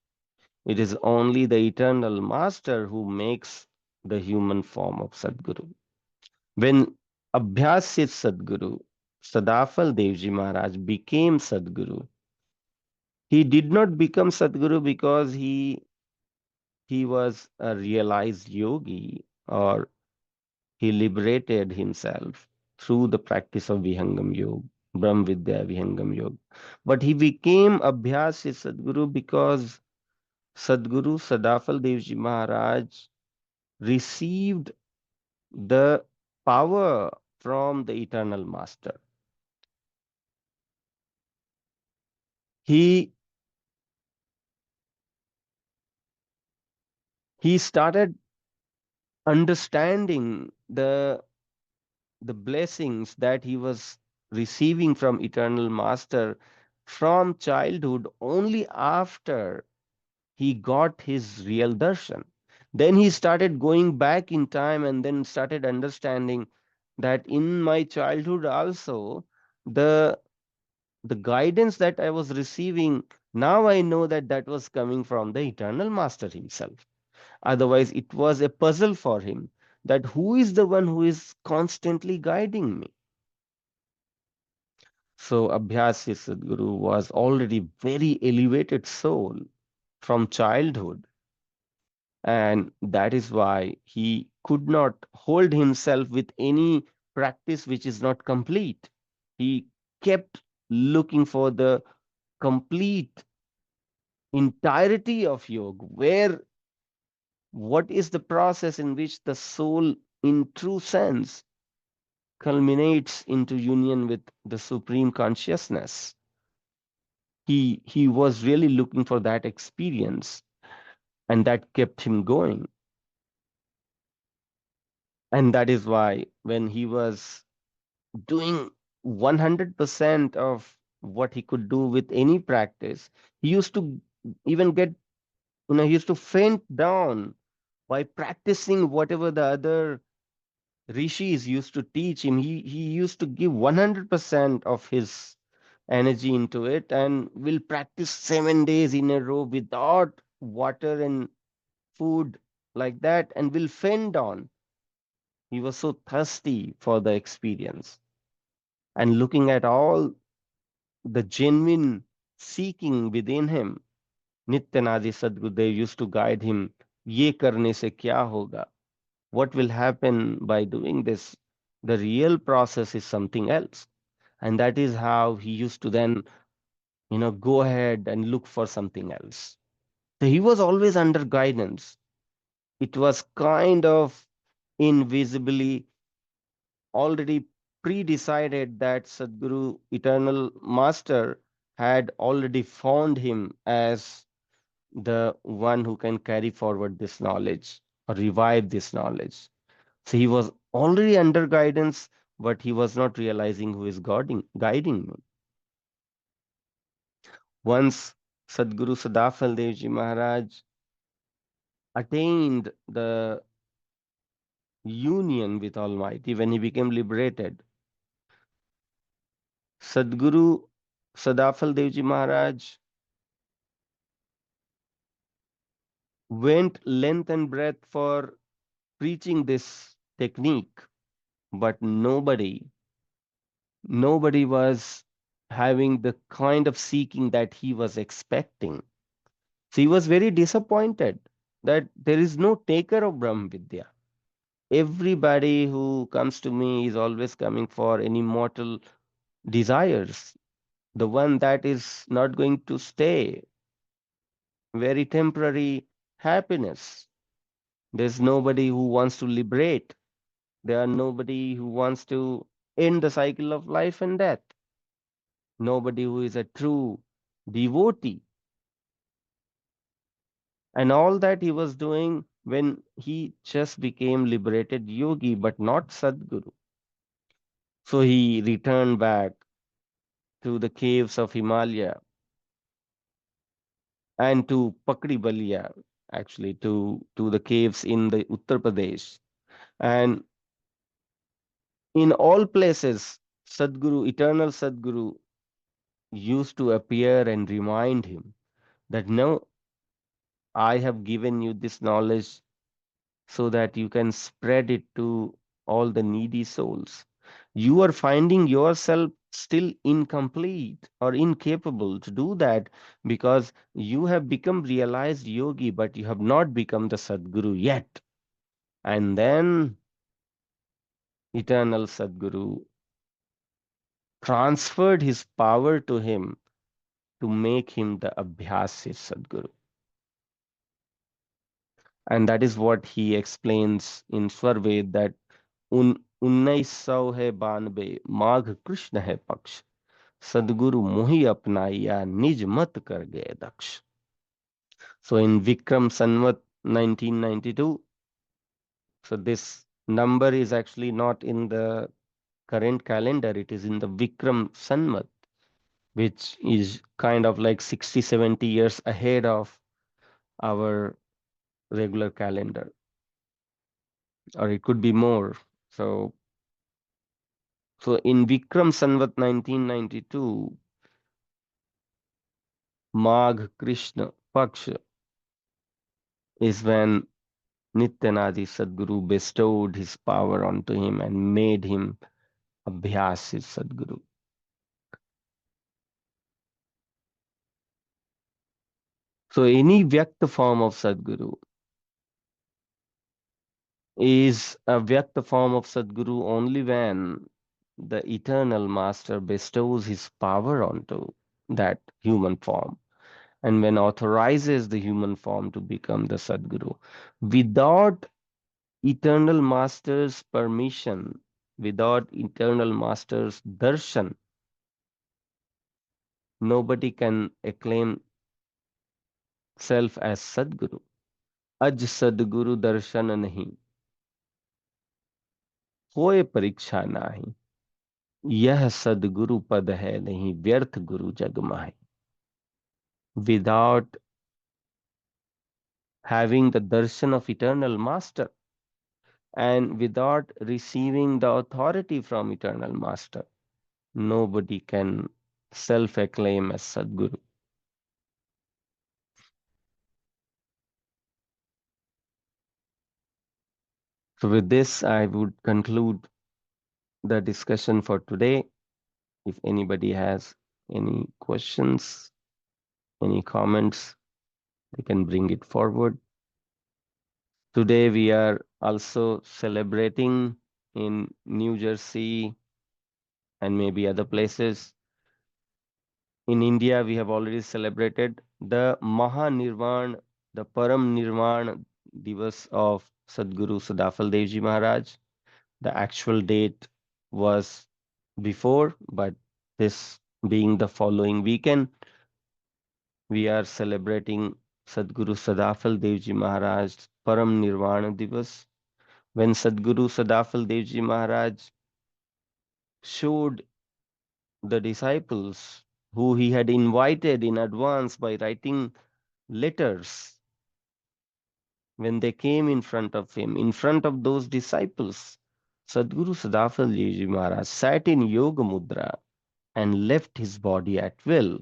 It is only the eternal master who makes the human form of Sadguru. When Abhyasit Sadguru, Sadafal Devji Maharaj, became Sadguru, he did not become Sadguru because he was a realized yogi or he liberated himself through the practice of Vihangam Yoga, Brahm Vidya Vihangam Yoga. But he became Abhyasit Sadguru because Sadguru Sadafal Devji Maharaj received the power from the eternal master. He he started understanding the blessings that he was receiving from eternal master from childhood only after he got his real darshan. Then he started going back in time and then started understanding that in my childhood also the the guidance that I was receiving, now I know that that was coming from the eternal master himself. Otherwise, it was a puzzle for him that who is the one who is constantly guiding me. So Abhyasi Sadguru was already very elevated soul from childhood, and that is why he could not hold himself with any practice which is not complete. He kept looking for the complete entirety of yoga, where what is the process in which the soul in true sense culminates into union with the supreme consciousness. He was really looking for that experience, and that kept him going. And that is why when he was doing 100% of what he could do with any practice, he used to even get, he used to faint down by practicing whatever the other rishis used to teach him. He used to give 100% of his energy into it and will practice 7 days in a row without water and food like that and will fend on. He was so thirsty for the experience. And looking at all the genuine seeking within him, Nityanadi Sadgurudev used to guide him, ye karne se kya hoga? What will happen by doing this? The real process is something else. And that is how he used to then, go ahead and look for something else. So he was always under guidance. It was kind of invisibly already pre-decided that Sadguru, eternal master, had already found him as the one who can carry forward this knowledge or revive this knowledge. So he was already under guidance, but he was not realizing who is guiding me. Once Sadguru Sadafal Devji Maharaj attained the union with Almighty, when he became liberated, Sadguru Sadafal Devji Maharaj went length and breadth for preaching this technique, but nobody was having the kind of seeking that he was expecting. So he was very disappointed that there is no taker of Brahm Vidya. Everybody who comes to me is always coming for an immortal desires, the one that is not going to stay, very temporary happiness. There's nobody who wants to liberate. There are nobody who wants to end the cycle of life and death. Nobody who is a true devotee. And all that he was doing when he just became liberated yogi, but not Sadguru. So he returned back to the caves of Himalaya and to Pakri Balia, actually, to the caves in the Uttar Pradesh. And in all places, Sadguru, eternal Sadguru, used to appear and remind him that no, I have given you this knowledge so that you can spread it to all the needy souls. You are finding yourself still incomplete or incapable to do that because you have become realized yogi, but you have not become the Sadguru yet. And then eternal Sadguru transferred his power to him to make him the Abhyasi Sadguru. And that is what he explains in Swarved that 1992 माघ कृष्ण है पक्ष सदगुरु मोहि अपनाइया निज मत कर गए दक्ष. So in Vikram Sanvat 1992, so this number is actually not in the current calendar, it is in the Vikram Sanvat, which is kind of like 60, 70 years ahead of our regular calendar, or it could be more. So in Vikram Sanvat 1992, Magh Krishna Paksha is when Nityanadi Sadguru bestowed his power onto him and made him Abhyasi Sadguru. So any Vyakta form of Sadguru is a Vyakta form of Sadguru only when the eternal master bestows his power onto that human form and when authorizes the human form to become the Sadguru. Without eternal master's permission, without eternal master's darshan, nobody can acclaim self as Sadguru. Aj Sadguru darshan nahi, होए परीक्षा नाही. यह सदगुरु पद है नहीं व्यर्थ गुरु जग माहि. Without having the darshan of eternal master and without receiving the authority from eternal master, nobody can self-acclaim as Sadguru. So with this, I would conclude the discussion for today. If anybody has any questions, any comments, they can bring it forward. Today we are also celebrating in New Jersey and maybe other places. In India, we have already celebrated the Mahanirvan, the Param Nirvan Divas of Sadguru Sadafal Devji Maharaj. The actual date was before, but this being the following weekend, we are celebrating Sadguru Sadafal Devji Maharaj Param Nirvana Divas. When Sadguru Sadafal Devji Maharaj showed the disciples who he had invited in advance by writing letters, when they came in front of him, in front of those disciples, Sadguru Sadafal Devji Maharaj sat in Yoga Mudra and left his body at will.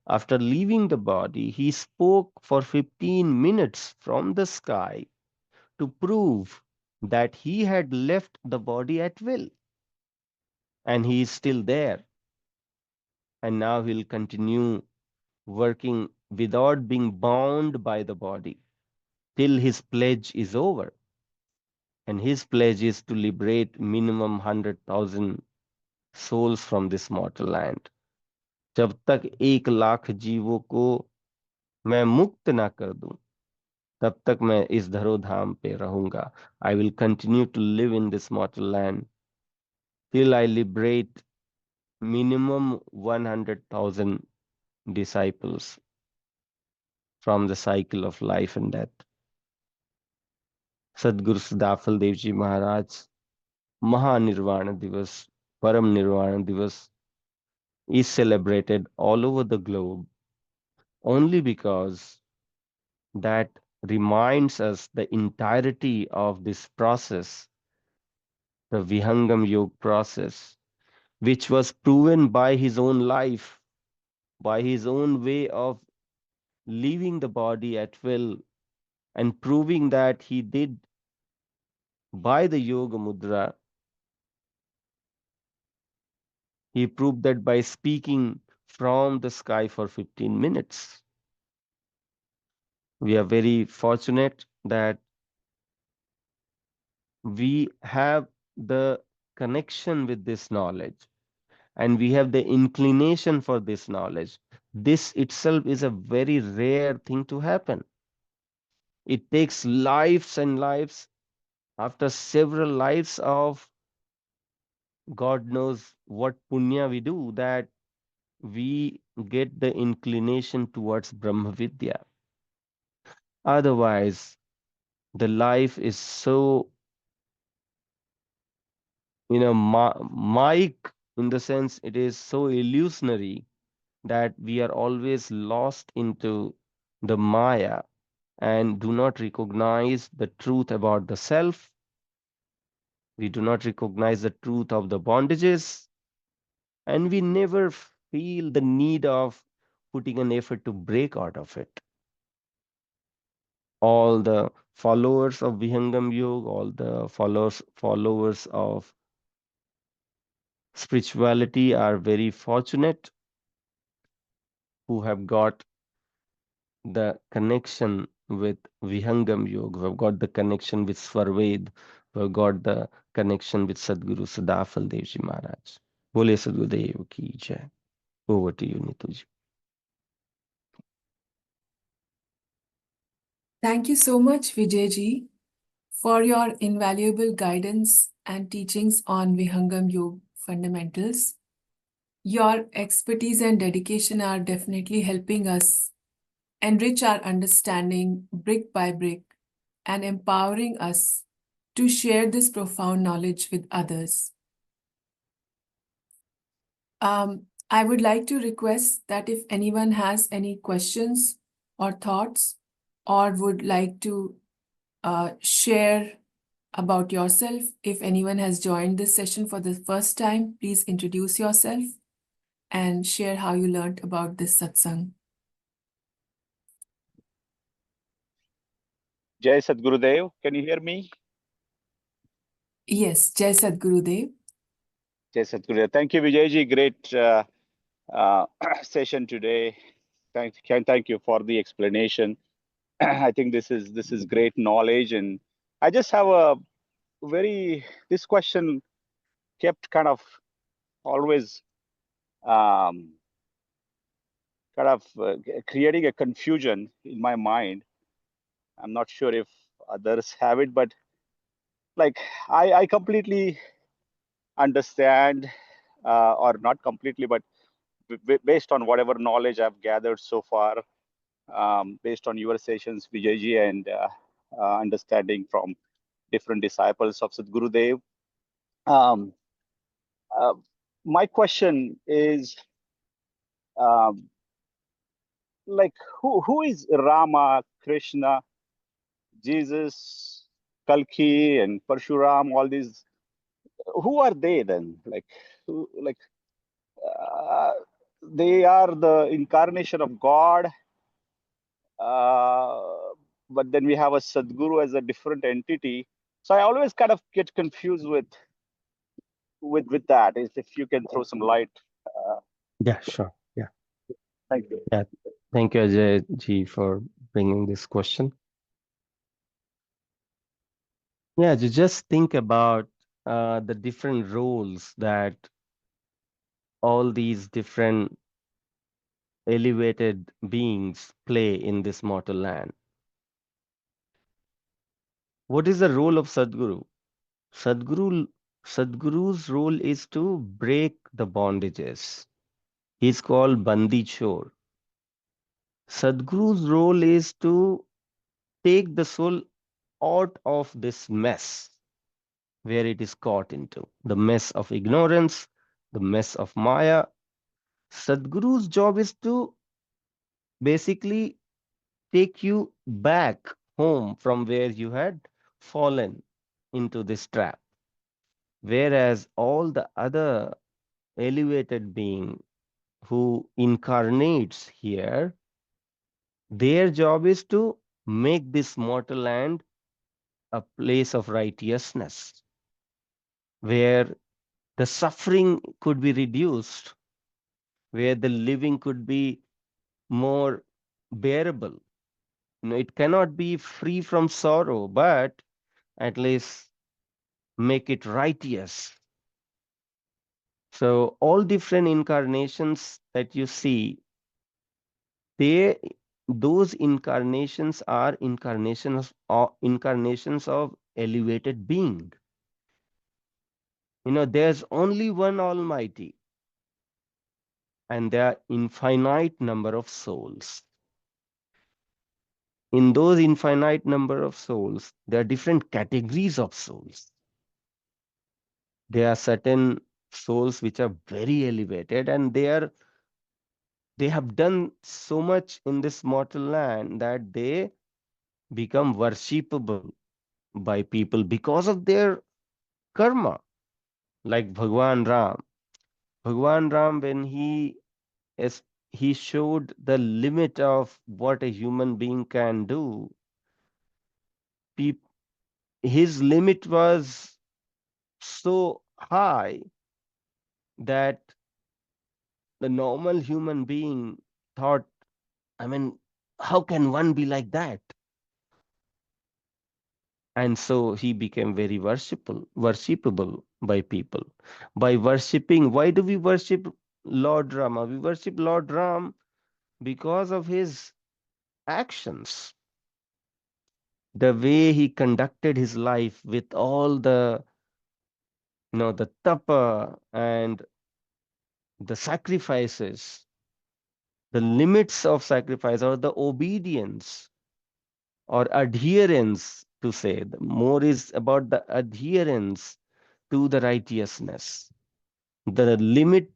After leaving the body, he spoke for 15 minutes from the sky to prove that he had left the body at will and he is still there. And now he'll continue working without being bound by the body till his pledge is over. And his pledge is to liberate minimum 100,000 souls from this mortal land. जब तक 1 लाख जीवों को मैं मुक्त ना कर दूं, तब तक मैं इस धरोधाम पे रहूंगा. I will continue to live in this mortal land till I liberate minimum 100,000 disciples from the cycle of life and death. Sadguru Sadafal Devji Maharaj Mahanirvana Divas, Param Nirvana Divas is celebrated all over the globe only because that reminds us the entirety of this process, the Vihangam Yoga process, which was proven by his own life, by his own way of leaving the body at will and proving that he did by the Yoga Mudra. He proved that by speaking from the sky for 15 minutes. We are very fortunate that we have the connection with this knowledge and we have the inclination for this knowledge. This itself is a very rare thing to happen. It takes lives and lives, after several lives of God knows what punya we do, that we get the inclination towards Brahma Vidya. Otherwise, the life is so, mic in the sense it is so illusionary that we are always lost into the Maya and do not recognize the truth about the self. We do not recognize the truth of the bondages, and we never feel the need of putting an effort to break out of it. All the followers of Vihangam Yoga, all the followers of spirituality are very fortunate who have got the connection with Vihangam Yoga, who have got the connection with Svarved, who have got the connection with Sadguru Sadafal Devji Maharaj. Bole Sadgurudeo ki jai. Over to you, Nituji. Thank you so much, Vijayji, for your invaluable guidance and teachings on Vihangam Yoga fundamentals. Your expertise and dedication are definitely helping us enrich our understanding brick by brick and empowering us to share this profound knowledge with others. I would like to request that if anyone has any questions or thoughts or would like to share about yourself, if anyone has joined this session for the first time, please introduce yourself and share how you learned about this satsang. Jai Sadgurudeo, can you hear me? Yes, Jai Sadgurudeo. Jai Sadgurudeo. Thank you, Vijayji. Great session today. Thank you for the explanation. I think this is great knowledge, and I just have a this question kept kind of always creating a confusion in my mind. I'm not sure if others have it, but like I completely understand, or not completely, but based on whatever knowledge I've gathered so far, based on your sessions, Vijayji, and understanding from different disciples of Sadgurudeo. Um, uh, my question is, um, like, who is Rama, Krishna, Jesus, Kalki, and Parshuram? All these, who are they then? Like, uh, they are the incarnation of God, but then we have a Sadguru as a different entity. So I always kind of get confused with that. If you can throw some light. Yeah, sure. Yeah. Thank you. Yeah. Thank you, Ajay ji, for bringing this question. Yeah, you just think about the different roles that all these different elevated beings play in this mortal land. What is the role of Sadguru? Sadguru, Sadguru's role is to break the bondages. He's called Bandi Chor. Sadguru's role is to take the soul out of this mess where it is caught into the mess of ignorance, the mess of Maya. Sadguru's job is to basically take you back home from where you had fallen into this trap. Whereas all the other elevated being who incarnates here, their job is to make this mortal land a place of righteousness, where the suffering could be reduced, where the living could be more bearable. It cannot be free from sorrow, but at least make it righteous. So all different incarnations that you see, they those incarnations are incarnations of elevated being. There's only one Almighty, and there are infinite number of souls. In those infinite number of souls, there are different categories of souls. There are certain souls which are very elevated, and they have done so much in this mortal land that they become worshipable by people because of their karma. Like Bhagwan Ram. Bhagwan Ram, when is he showed the limit of what a human being can do. Peop His limit was so high that the normal human being thought, I mean, how can one be like that? And so he became very worshipable by people. By worshipping, why do we worship Lord Rama? We worship Lord Ram because of his actions, the way he conducted his life with all the tapa and the sacrifices, the limits of sacrifice, or the obedience or adherence, to say. The more is about the adherence to the righteousness. The limit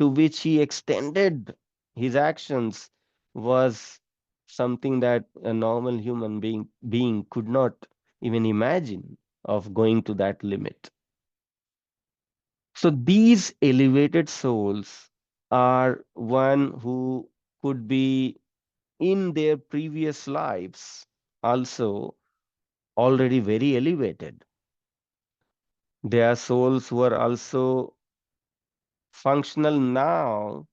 to which he extended his actions was something that a normal human being could not even imagine of going to that limit. So these elevated souls are one who could be in their previous lives also already very elevated. Their souls were also functional now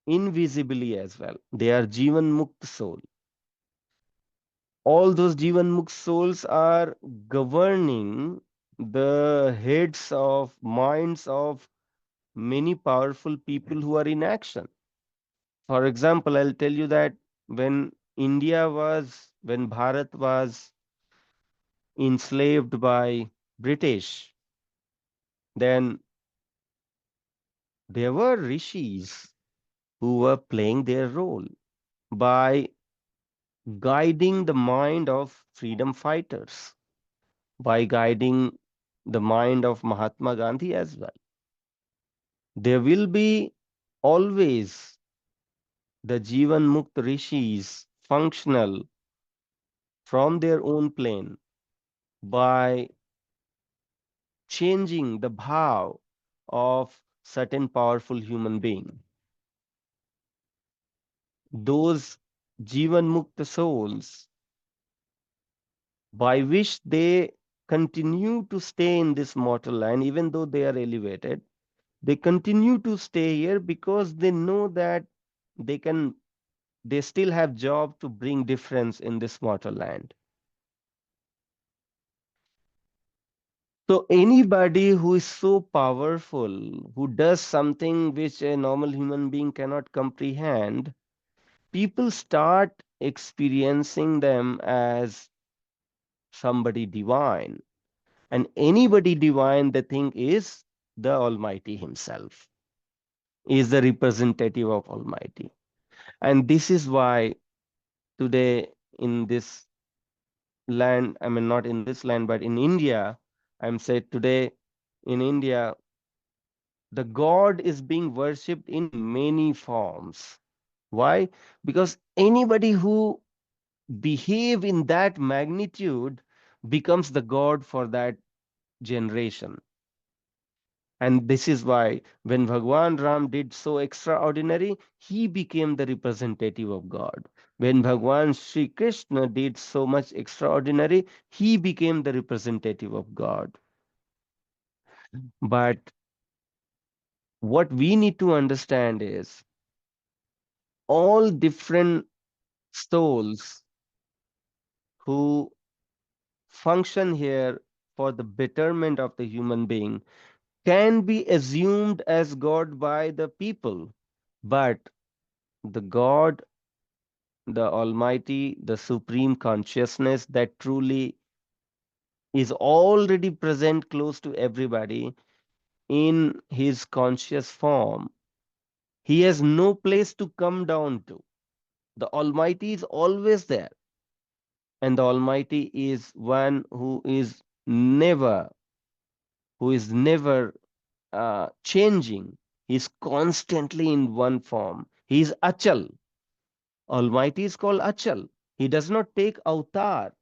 invisibly as well. They are Jivan Mukt soul. All those Jivan Mukt souls are governing the heads of minds of many powerful people who are in action. For example, I'll tell you that when Bharat was enslaved by British, then there were rishis who were playing their role by guiding the mind of freedom fighters, by guiding the mind of Mahatma Gandhi as well. There will be always the Jivan Mukt rishis functional from their own plane by changing the bhav of certain powerful human being. Those Jivan Mukta souls, by which they continue to stay in this mortal land, even though they are elevated, they continue to stay here because they know that they can, they still have job to bring difference in this mortal land. So anybody who is so powerful, who does something which a normal human being cannot comprehend, people start experiencing them as somebody divine. And anybody divine, they think is the Almighty Himself, is the representative of Almighty. And this is why today in this land, I mean, not in this land, but in India, I'm said today in India, the God is being worshipped in many forms. Why? Because anybody who behave in that magnitude becomes the God for that generation. And this is why when Bhagwan Ram did so extraordinary, he became the representative of God. When Bhagwan Sri Krishna did so much extraordinary, he became the representative of God. But what we need to understand is all different souls who function here for the betterment of the human being can be assumed as God by the people, but the God, the Almighty, the Supreme Consciousness that truly is already present close to everybody in His conscious form, He has no place to come down to. The Almighty is always there, and the Almighty is one never, who is never changing. He's constantly in one form. He is Achal. Almighty is called Achal. He does not take avatar.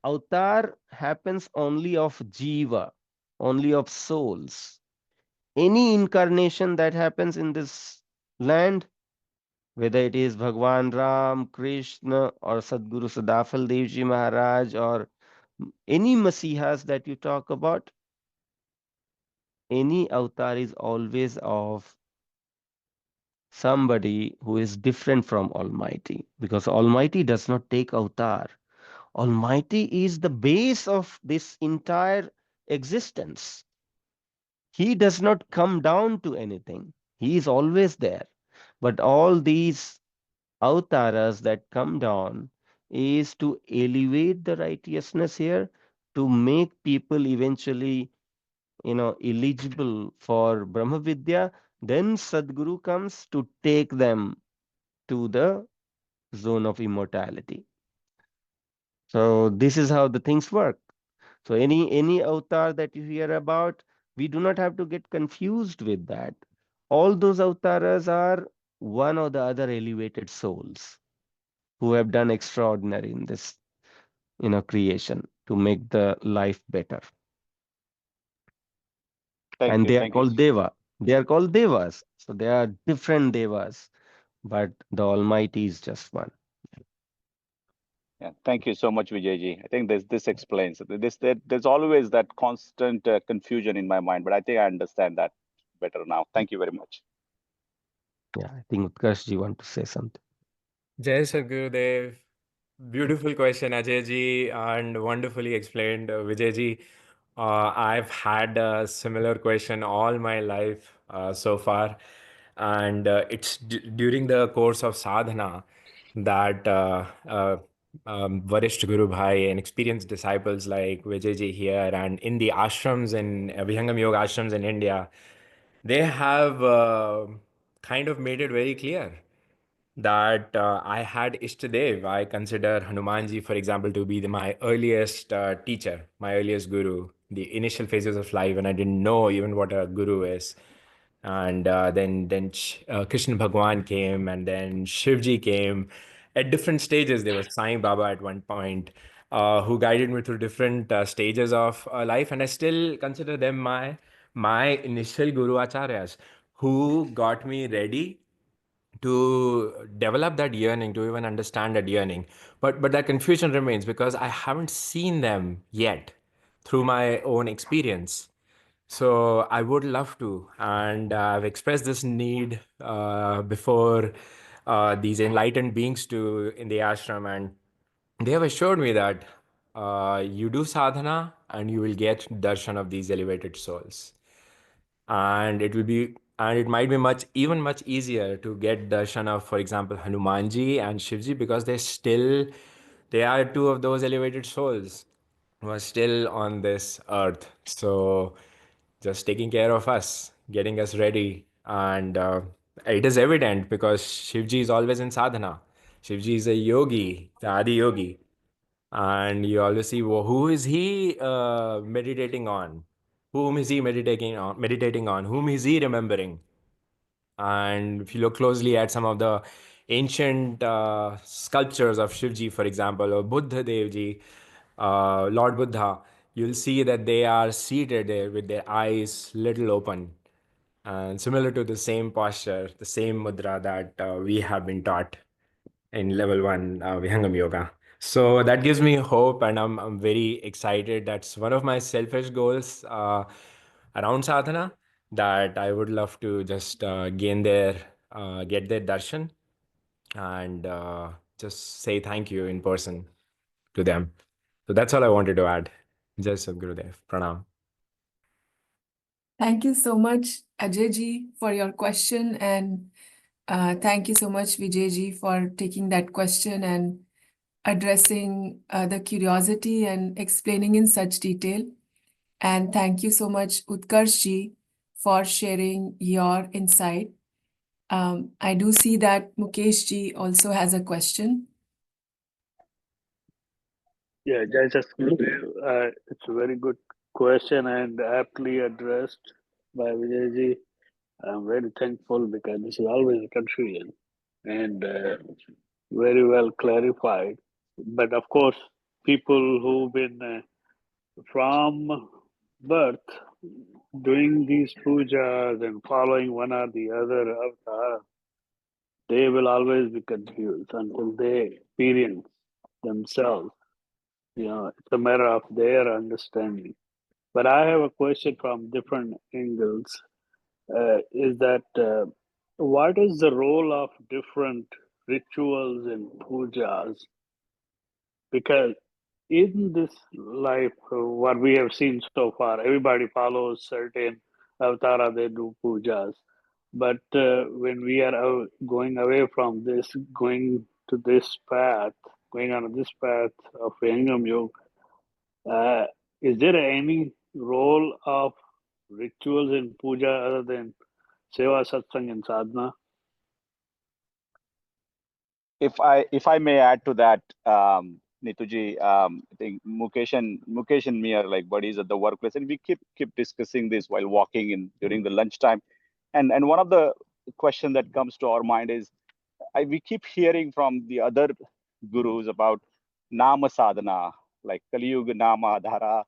Avatar happens only of jiva, only of souls. Any incarnation that happens in this land, whether it is Bhagwan Ram, Krishna, or Sadguru Sadafal Devji Maharaj, or any Masihas that you talk about, any avatar is always of somebody who is different from Almighty, because Almighty does not take avatar. Almighty is the base of this entire existence. He does not come down to anything. He is always there. But all these avatars that come down is to elevate the righteousness here, to make people eventually, eligible for Brahma Vidya. Then Sadguru comes to take them to the zone of immortality. So this is how the things work. So any avatar that you hear about, we do not have to get confused with that. All those avatars are one or the other elevated souls who have done extraordinary in this, creation to make the life better. Thank And you. they are Thank you. called Deva. They are called devas. So they are different devas, but the Almighty is just one. Yeah, thank you so much, Vijayji. I think this explains there's always that constant confusion in my mind, but I think I understand that better now. Thank you very much. Yeah, I think Utkarshji want to say something. Jai Sadgurudev. Beautiful question, Ajay ji, and wonderfully explained, Vijay ji. I've had a similar question all my life so far, and it's during the course of sadhana that Varisht Guru Bhai and experienced disciples like Vijay ji here and in the ashrams in Vihangam Yoga ashrams in India, they have kind of made it very clear that I had Ishtadev. I consider Hanumanji, for example, to be my earliest teacher, my earliest guru, the initial phases of life when I didn't know even what a guru is. And then Krishna Bhagwan came, and then Shivji came. At different stages, there was Sai Baba at one point, who guided me through different stages of life, and I still consider them my initial guru acharyas, who got me ready to develop that yearning, to even understand that yearning. But that confusion remains because I haven't seen them yet through my own experience. So I would love to, and I've expressed this need before these enlightened beings to in the ashram, and they have assured me that you do sadhana and you will get darshan of these elevated souls, and it might be much easier to get darshan of, for example, Hanumanji and Shivji, because they are two of those elevated souls who are still on this earth. So just taking care of us, getting us ready, and it is evident because Shivji is always in sadhana. Shivji is a yogi, the Adi yogi, and you always see, well, who is he meditating on? Whom is he meditating on? Whom is he remembering? And if you look closely at some of the ancient sculptures of Shivji, for example, or Buddha Devji, Lord Buddha, you'll see that they are seated there with their eyes little open, and similar to the same posture, the same mudra that we have been taught in level one Vihangam Yoga. So that gives me hope, and I'm very excited. That's one of my selfish goals around sadhana, that I would love to just get their darshan, and just say thank you in person to them. So that's all I wanted to add. Jai Sadgurudev. Pranam. Thank you so much, Ajay ji, for your question, and thank you so much, Vijay ji, for taking that question and addressing the curiosity and explaining in such detail. And thank you so much, Utkarsh ji, for sharing your insight. I do see that Mukesh ji also has a question. Yeah, Jai Satsang, it's a very good question and aptly addressed by Vijayji. I'm very thankful because this is always a confusion and very well clarified. But of course, people who've been from birth doing these pujas and following one or the other avatar, they will always be confused until they experience themselves. It's a matter of their understanding. But I have a question from different angles. Is that what is the role of different rituals and pujas? Because in this life, what we have seen so far, everybody follows certain avatara, they do pujas. But when we are going away from this, going to this path, going on this path of Vihangam Yoga, is there any role of rituals in puja other than seva, satsang, and sadhana? If I may add to that, Nituji, I think Mukesh and me are like buddies at the workplace, and we keep discussing this while walking in during the lunchtime. And one of the question that comes to our mind is, we keep hearing from the other gurus about nama sadhana, like Kali Yuga nama dhara.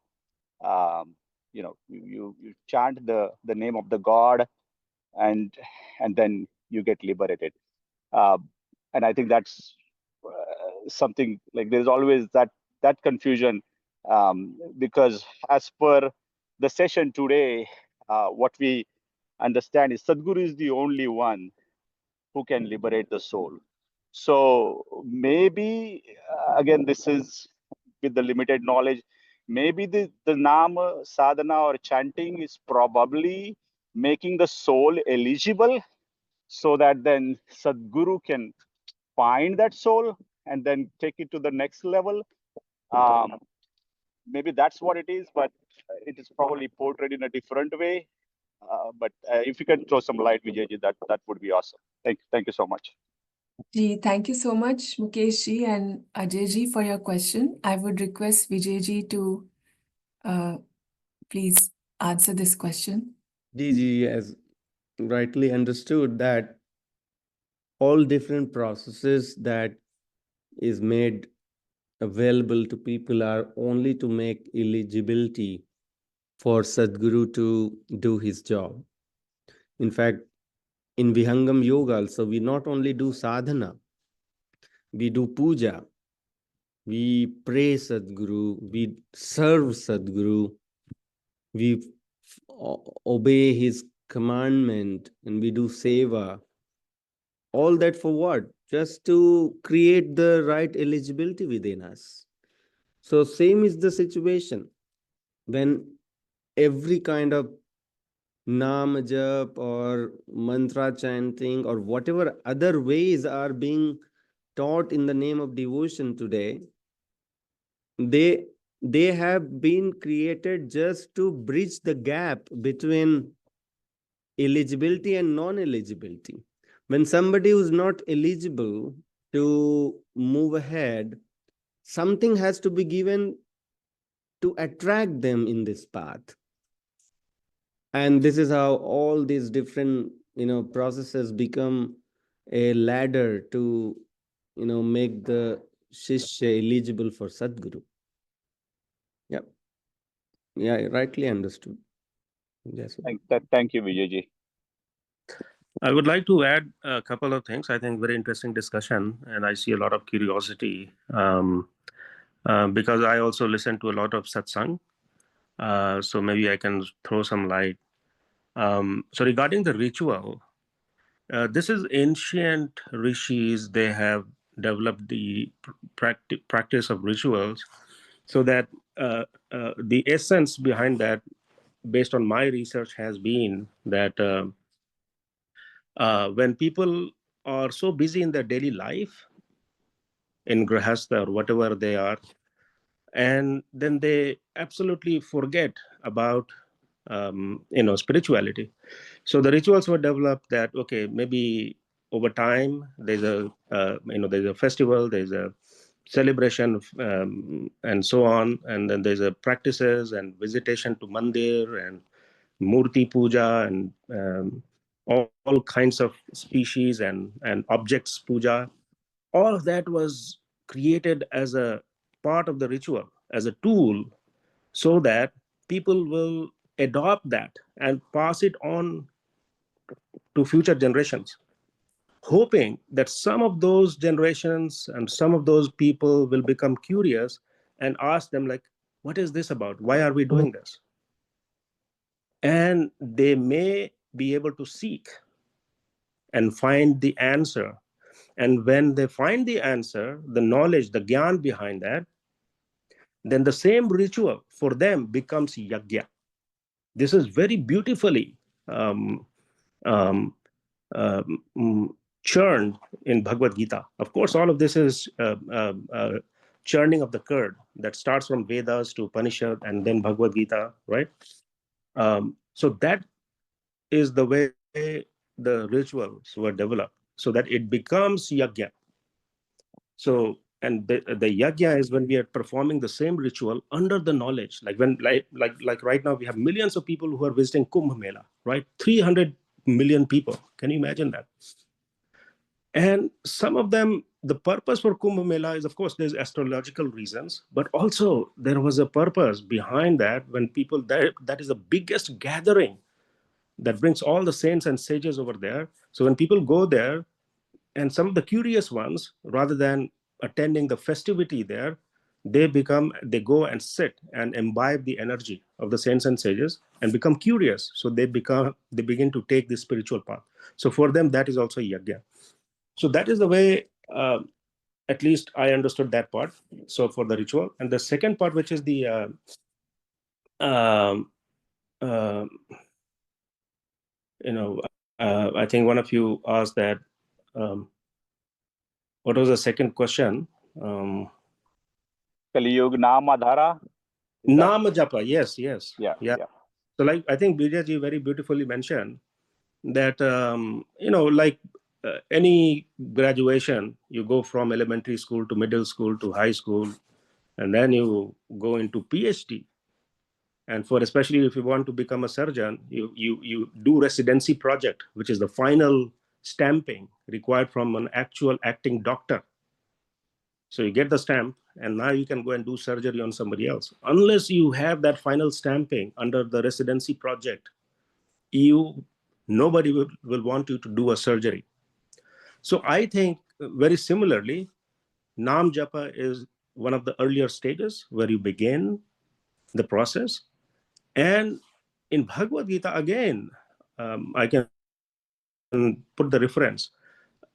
You chant the name of the god, and then you get liberated. Uh, and I think that's something like there's always that confusion, because as per the session today, what we understand is Sadguru is the only one who can liberate the soul. So maybe again, this is with the limited knowledge. Maybe the nama sadhana or chanting is probably making the soul eligible, so that then Sadguru can find that soul and then take it to the next level. Um, Maybe that's what it is, but it is probably portrayed in a different way. But if you can throw some light, Vijayji, that would be awesome. Thank you so much. Ji, thank you so much, Mukesh ji and Ajay ji, for your question. I would request Vijay ji to please answer this question. Gigi has rightly understood that all different processes that is made available to people are only to make eligibility for Sadguru to do his job. In fact, in Vihangam Yoga also, we not only do sadhana, we do puja, we pray Sadguru, we serve Sadguru, we obey his commandment, and we do seva. All that for what? Just to create the right eligibility within us. So same is the situation when every kind of Nam jap or mantra chanting or whatever other ways are being taught in the name of devotion today, they have been created just to bridge the gap between eligibility and non-eligibility. When somebody who's not eligible to move ahead, something has to be given to attract them in this path. And this is how all these different processes become a ladder to make the shishya eligible for Sadguru. Yep. Yeah, rightly understood. Yes. Thank you, Vijayji. I would like to add a couple of things. I think very interesting discussion, and I see a lot of curiosity because I also listen to a lot of satsang. So maybe I can throw some light. So regarding the ritual, this is ancient rishis. They have developed the practice of rituals, so that the essence behind that, based on my research, has been that when people are so busy in their daily life, in grahastha or whatever they are, and then they absolutely forget about spirituality. So the rituals were developed that, okay, maybe over time there's a festival, there's a celebration, and so on, and then there's a practices and visitation to mandir and murti puja and all kinds of species and objects puja. All of that was created as a part of the ritual, as a tool, so that people will adopt that and pass it on to future generations, hoping that some of those generations and some of those people will become curious and ask them, like, what is this about? Why are we doing this? And they may be able to seek and find the answer. And when they find the answer, the knowledge, the gyan behind that, then the same ritual for them becomes yajna. This is very beautifully um, um, churned in Bhagavad Gita. Of course, all of this is churning of the curd that starts from Vedas to Upanishad and then Bhagavad Gita, right? So that is the way the rituals were developed, so that it becomes yajna. So, and the yajna is when we are performing the same ritual under the knowledge. Like when, like right now, we have millions of people who are visiting Kumbh Mela, right? 300 million people. Can you imagine that? And some of them, the purpose for Kumbh Mela is, of course, there's astrological reasons, but also there was a purpose behind that when people, that is the biggest gathering that brings all the saints and sages over there. So when people go there, and some of the curious ones, rather than attending the festivity there, they go and sit and imbibe the energy of the saints and sages and become curious. So they begin to take the spiritual path. So for them, that is also yajna. So that is the way, at least I understood that part. So for the ritual, and the second part, which is the I think one of you asked that. What was the second question? Kali Yuga Nama Dhara. Nama Japa, yes. Yeah. So like, I think Bijaji very beautifully mentioned that, any graduation, you go from elementary school to middle school to high school, and then you go into PhD. And for especially if you want to become a surgeon, you do residency project, which is the final stamping required from an actual acting doctor. So you get the stamp, and now you can go and do surgery on somebody else. Unless you have that final stamping under the residency project, nobody will want you to do a surgery. So I think very similarly, Nam Japa is one of the earlier stages where you begin the process. And in Bhagavad Gita, again, I can put the reference.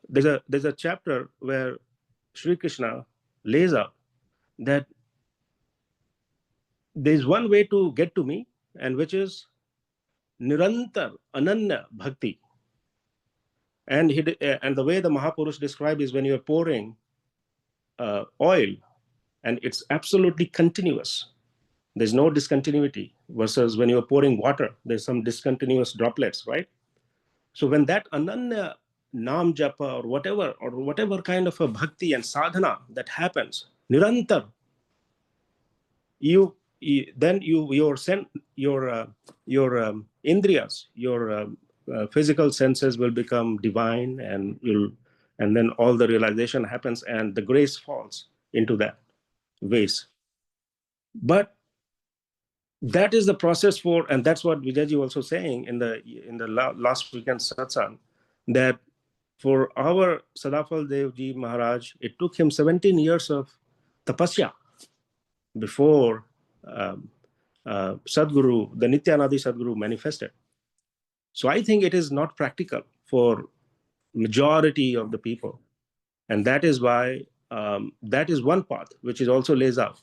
There's a chapter where Sri Krishna lays out that there's one way to get to me, and which is Nirantar Ananya Bhakti. And the way the Mahapurush described is when you're pouring oil, and it's absolutely continuous. There's no discontinuity, versus when you're pouring water, there's some discontinuous droplets, right? So when that Ananya Nam Japa or whatever kind of a bhakti and sadhana that happens, Nirantar, then your indriyas, your physical senses will become divine, and then all the realization happens, and the grace falls into that vase. But that is the process and that's what Vijayaji also saying in the last weekend satsang, that for our Sadafal Devji Maharaj, it took him 17 years of tapasya before Sadguru, the Nityanadi Sadguru, manifested. So I think it is not practical for majority of the people. And that is why that is one path which is also lays out.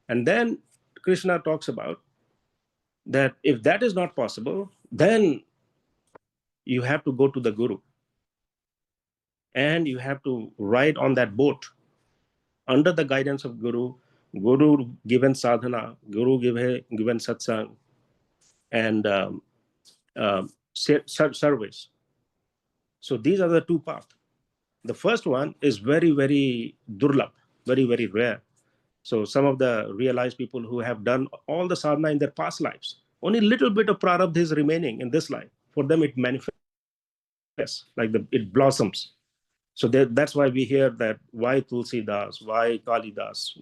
And then Krishna talks about that if that is not possible, then you have to go to the Guru. And you have to ride on that boat under the guidance of Guru given sadhana, Guru given satsang, and service. So these are the two paths. The first one is very, very durlabh, very, very rare. So some of the realized people who have done all the sadhana in their past lives, only a little bit of prarabdha is remaining in this life. For them, it manifests, it blossoms. So that's why we hear that why Tulsi Das, why Kali Das,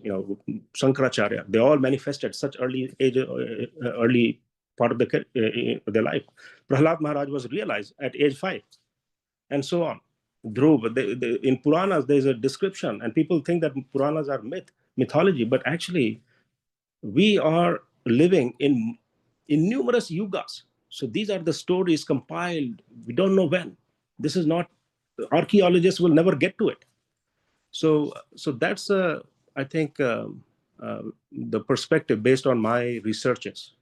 Shankaracharya, they all manifested such early part of their life. Prahlad Maharaj was realized at age 5, and so on. Dhruv, in Puranas, there's a description, and people think that Puranas are mythology, but actually, we are living in numerous yugas. So these are the stories compiled. We don't know when. This is not, archaeologists will never get to it. So that's, I think, the perspective based on my researches.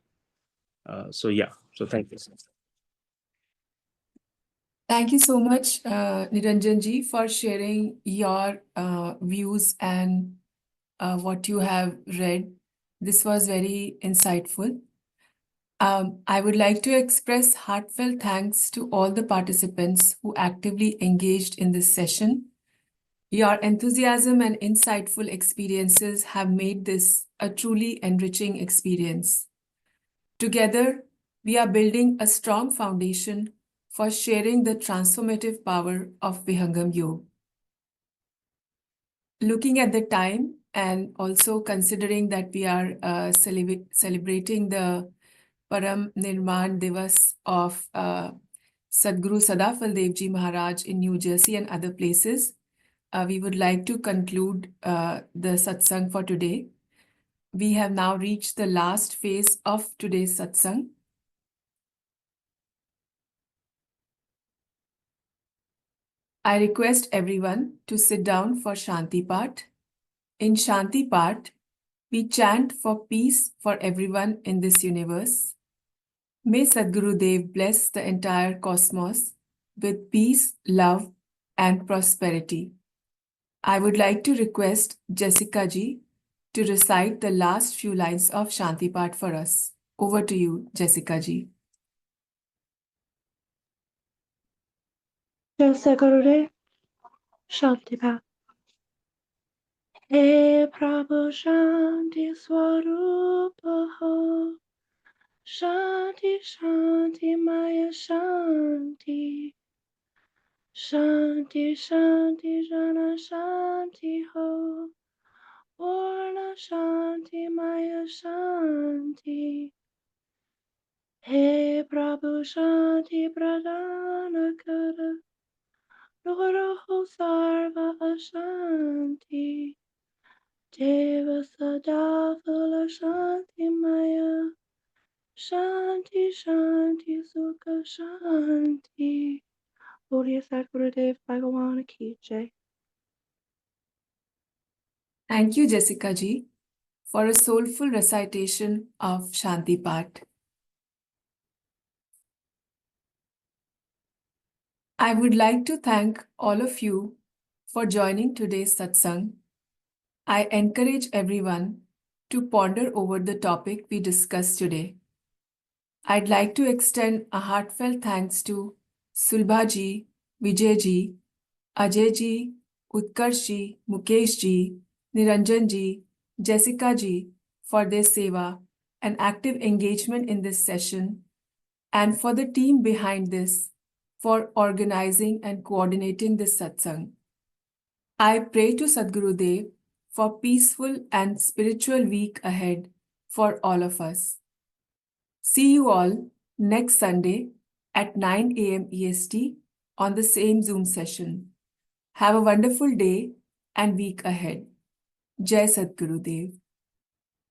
So thank you. Thank you so much, Niranjan ji, for sharing your views and what you have read. This was very insightful. I would like to express heartfelt thanks to all the participants who actively engaged in this session. Your enthusiasm and insightful experiences have made this a truly enriching experience. Together, we are building a strong foundation for sharing the transformative power of Vihangam Yoga. Looking at the time and also considering that we are celebrating the Param Nirman Divas of Sadguru Sadafal Devji Maharaj in New Jersey and other places, we would like to conclude the satsang for today. We have now reached the last phase of today's satsang. I request everyone to sit down for Shanti Path. In Shanti Path, we chant for peace for everyone in this universe. May Sadgurudev bless the entire cosmos with peace, love, and prosperity. I would like to request Jessica ji to recite the last few lines of Shanti Path for us. Over to you, Jessica ji. Jai Sadgurudeo, Shanti Path. Hey Prabhu Shanti Swarupa Ho, Shanti Shanti Maya Shanti, Shanti Shanti Jana Shanti Ho, Orna Shanti Maya Shanti. Hey Prabhu Shanti Pradana Kara, Roho Sarva Ashanti. Deva Sada Fula Shanti Maya, Shanti Shanti Sukha Shanti. Bodhi Sadgurudev Bhagavan Ki Jai. Thank you, Jessica ji, for a soulful recitation of Shanti Path. I would like to thank all of you for joining today's satsang. I encourage everyone to ponder over the topic we discussed today. I'd like to extend a heartfelt thanks to Sulbha ji, Vijay ji, Ajay ji, Utkarsh ji, Mukesh ji, Niranjan ji, Jessica ji for their seva and active engagement in this session, and for the team behind this for organizing and coordinating this satsang. I pray to Sadgurudev for peaceful and spiritual week ahead for all of us. See you all next Sunday at 9 a.m. EST on the same Zoom session. Have a wonderful day and week ahead. Jai Sadgurudev.